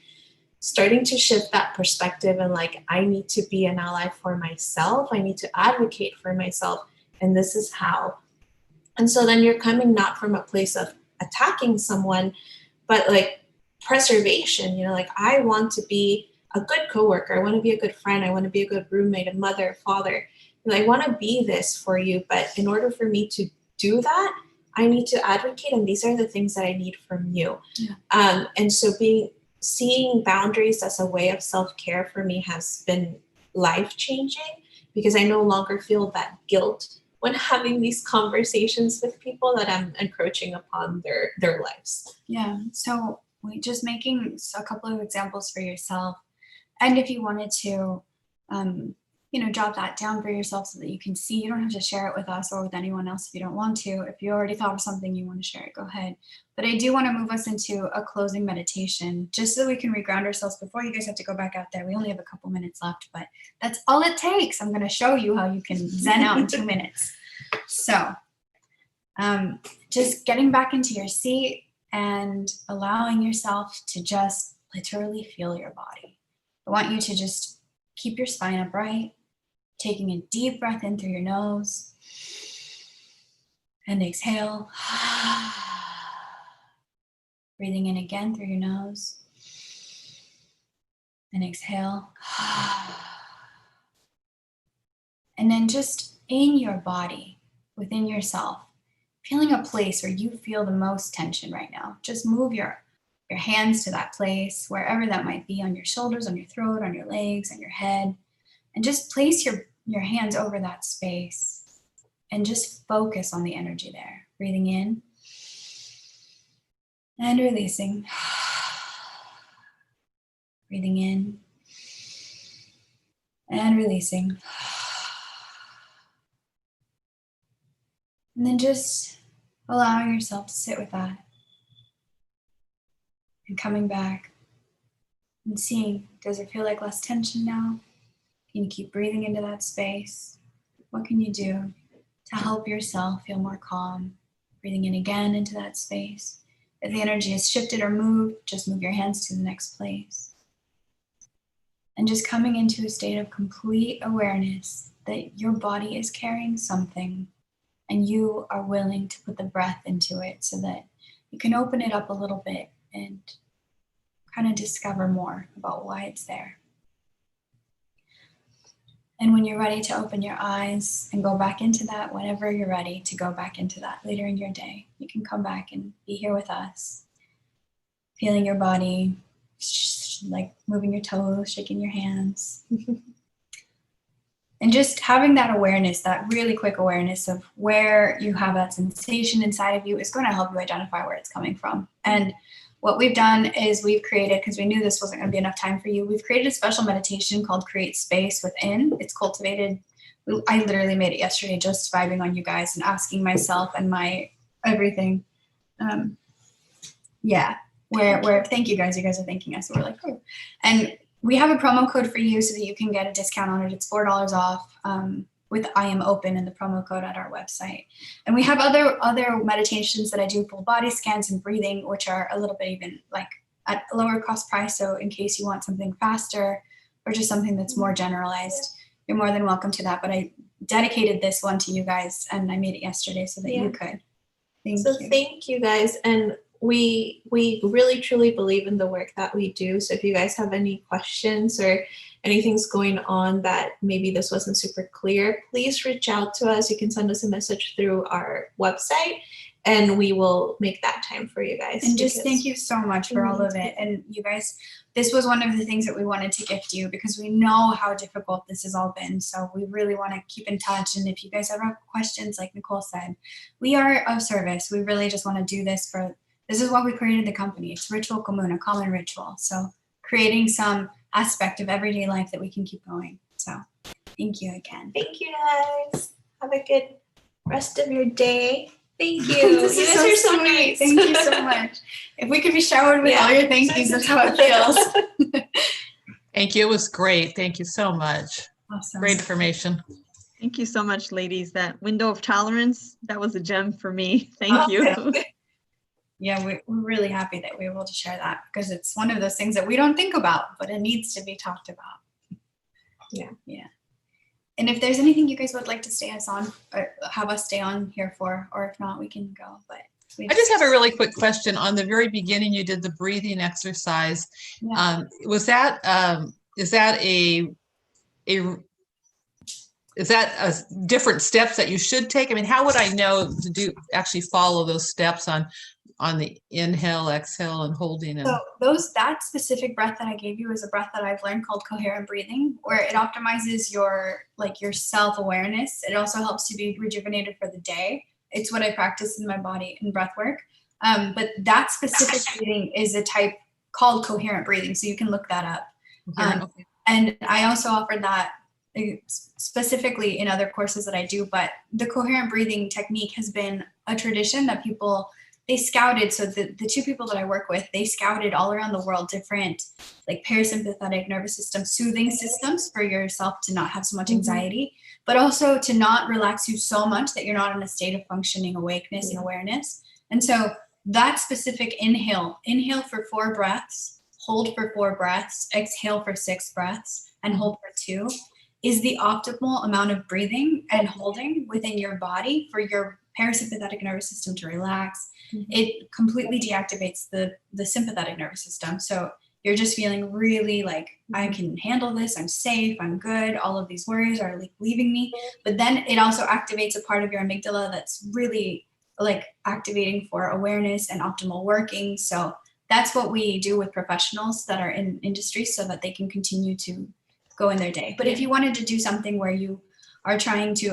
S3: Starting to shift that perspective and like, I need to be an ally for myself. I need to advocate for myself. And this is how. And so then you're coming not from a place of attacking someone, but like preservation, like I want to be a good coworker. I want to be a good friend. I want to be a good roommate, a mother, father. And I want to be this for you. But in order for me to do that, I need to advocate. And these are the things that I need from you. Yeah. And so seeing boundaries as a way of self-care for me has been life-changing because I no longer feel that guilt when having these conversations with people that I'm encroaching upon their lives.
S4: Yeah. So just making a couple of examples for yourself. And if you wanted to, jot that down for yourself so that you can see, you don't have to share it with us or with anyone else if you don't want to. If you already thought of something you want to share it, go ahead. But I do want to move us into a closing meditation just so we can reground ourselves before you guys have to go back out there. We only have a couple minutes left, but that's all it takes. I'm going to show you how you can zen out in 2 minutes. So just getting back into your seat and allowing yourself to just literally feel your body. I want you to just keep your spine upright, taking a deep breath in through your nose and exhale. Breathing in again through your nose. And exhale. And then just in your body, within yourself, feeling a place where you feel the most tension right now. Just move your hands to that place, wherever that might be, on your shoulders, on your throat, on your legs, on your head. And just place your hands over that space and just focus on the energy there. Breathing in and releasing. Breathing in and releasing. And then just allowing yourself to sit with that. And coming back and seeing, does it feel like less tension now? Can you keep breathing into that space? What can you do to help yourself feel more calm? Breathing in again into that space. If the energy has shifted or moved, just move your hands to the next place. And just coming into a state of complete awareness that your body is carrying something and you are willing to put the breath into it so that you can open it up a little bit and kind of discover more about why it's there. And when you're ready to open your eyes and go back into that, whenever you're ready to go back into that later in your day, you can come back and be here with us, feeling your body, like moving your toes, shaking your hands. And just having that awareness, that really quick awareness of where you have that sensation inside of you is going to help you identify where it's coming from. And what we've done is we've created, because we knew this wasn't going to be enough time for you, we've created a special meditation called Create Space Within. It's cultivated. I literally made it yesterday, just vibing on you guys and asking myself and my everything. Where thank you guys. You guys are thanking us. So we're like, oh. And we have a promo code for you so that you can get a discount on it. It's $4 off with I am open in the promo code at our website. And we have other meditations that I do, full body scans and breathing, which are a little bit even like at a lower cost price. So in case you want something faster or just something that's more generalized, you're more than welcome to that. But I dedicated this one to you guys and I made it yesterday so that you could.
S3: Thank you guys. And we really truly believe in the work that we do. So if you guys have any questions or anything's going on that maybe this wasn't super clear, please reach out to us. You can send us a message through our website and we will make that time for you guys.
S4: And just thank you so much for all of it. And you guys, this was one of the things that we wanted to gift you because we know how difficult this has all been. So we really want to keep in touch. And if you guys ever have questions, like Nicole said, we are of service. We really just want to do this this is why we created the company. It's Ritual Commune, a common ritual. So creating some aspect of everyday life that we can keep going. So thank you again.
S3: Thank you guys. Have a good rest of your day. Thank you.
S4: You guys are so nice. Thank you so much. If we could be showered with all your thank yous, that's how it feels.
S2: Thank you. It was great. Thank you so much.
S4: Awesome.
S2: Great information.
S1: Thank you so much, ladies. That window of tolerance, that was a gem for me. Thank you.
S4: Yeah, we're really happy that we were able to share that because it's one of those things that we don't think about, but it needs to be talked about.
S3: Yeah.
S4: And if there's anything you guys would like to stay us on or have us stay on here for, or if not, we can go. But
S2: I just have a really quick question. On the very beginning, you did the breathing exercise.
S4: Yeah.
S2: Is that different steps that you should take? I mean, how would I know to actually follow those steps on the inhale, exhale, and holding?
S4: So that specific breath that I gave you is a breath that I've learned called coherent breathing, where it optimizes your self-awareness. It also helps you be rejuvenated for the day. It's what I practice in my body in breath work. But that specific breathing is a type called coherent breathing. So you can look that up.
S2: Okay.
S4: And I also offered that specifically in other courses that I do, but the coherent breathing technique has been a tradition that they scouted. So the two people that I work with, they scouted all around the world different like parasympathetic nervous system soothing systems for yourself to not have so much anxiety, but also to not relax you so much that you're not in a state of functioning awakeness and awareness. And so that specific inhale for 4 breaths, hold for 4 breaths, exhale for 6 breaths, and hold for 2 is the optimal amount of breathing and holding within your body for your parasympathetic nervous system to relax.
S3: Mhm.
S4: It completely deactivates the sympathetic nervous system. So you're just feeling really like, I can handle this, I'm safe, I'm good, all of these worries are like leaving me. But then it also activates a part of your amygdala that's really like activating for awareness and optimal working. So that's what we do with professionals that are in industry so that they can continue to go in their day. But if you wanted to do something where you are trying to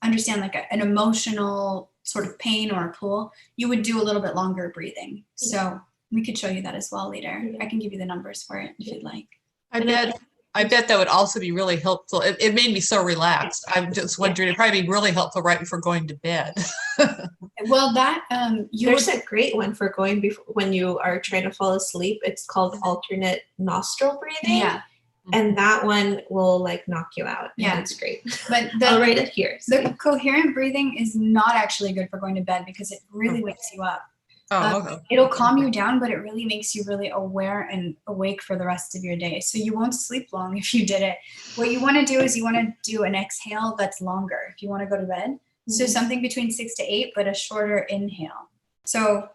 S4: understand like an emotional sort of pain or a pull, you would do a little bit longer breathing. So we could show you that as well later. I can give you the numbers for it if you'd like.
S2: I bet that would also be really helpful. It made me so relaxed. I'm just wondering, it'd probably be really helpful right before going to bed.
S4: Well, that
S3: there's a great one for going before when you are trying to fall asleep. It's called alternate nostril breathing.
S4: Yeah.
S3: And that one will like knock you out.
S4: Yeah,
S3: that's great.
S4: But
S3: I'll write it here.
S4: The coherent breathing is not actually good for going to bed because it really wakes you up.
S2: Okay.
S4: It'll calm you down, but it really makes you really aware and awake for the rest of your day. So you won't sleep long if you did it. What you want to do is you want to do an exhale that's longer if you want to go to bed. Mm-hmm. So something between 6 to 8, but a shorter inhale. So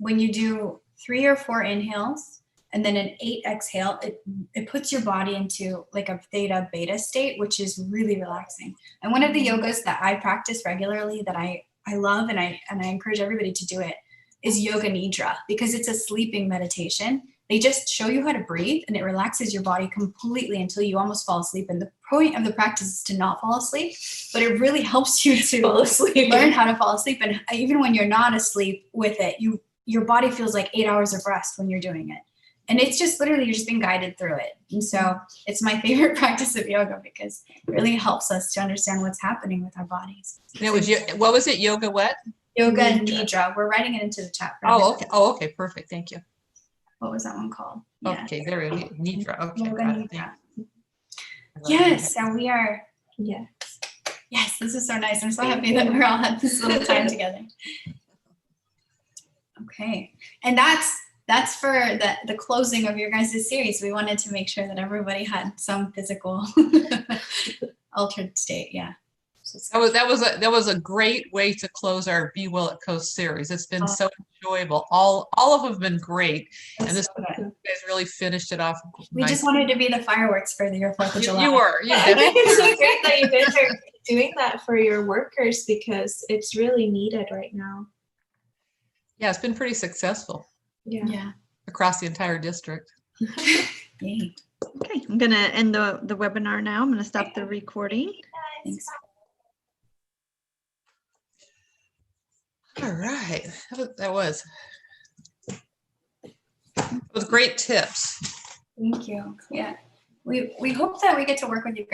S4: when you do 3 or 4 inhales and then an 8 exhale, it puts your body into like a theta beta state, which is really relaxing. And one of the yogas that I practice regularly that I love and I encourage everybody to do it is yoga nidra, because it's a sleeping meditation. They just show you how to breathe and it relaxes your body completely until you almost fall asleep. And the point of the practice is to not fall asleep, but it really helps you to
S3: fall asleep.
S4: Learn how to fall asleep. And even when you're not asleep with it, your body feels like 8 hours of rest when you're doing it. And it's just literally, you're just being guided through it. And so it's my favorite practice of yoga because it really helps us to understand what's happening with our bodies.
S2: And it was what was it? Yoga what?
S4: Yoga nidra. We're writing it into the chat.
S2: Okay. Oh, okay. Perfect. Thank you.
S4: What was that one called?
S2: Okay, there it is. Nidra. Okay.
S4: Yoga nidra. Yes, and we are.
S3: Yes.
S4: Yes, this is so nice. I'm so happy that we're all had this little time together. Okay, and that's for the closing of your guys' series. We wanted to make sure that everybody had some physical altered state. Yeah.
S2: That was a great way to close our Be Well at Coast series. It's been so enjoyable. All of them have been great, and this you guys really finished it off.
S4: We just wanted to be the fireworks for your 4th of July.
S2: You were.
S3: I think it's so great that you guys are doing that for your workers because it's really needed right now.
S2: Yeah, it's been pretty successful.
S3: Yeah.
S2: Across the entire district.
S4: Yay.
S1: Okay, I'm going to end the webinar now. I'm going to stop the recording.
S4: Thanks.
S2: All right, that was great tips.
S4: Thank you. Yeah, we hope that we get to work with you guys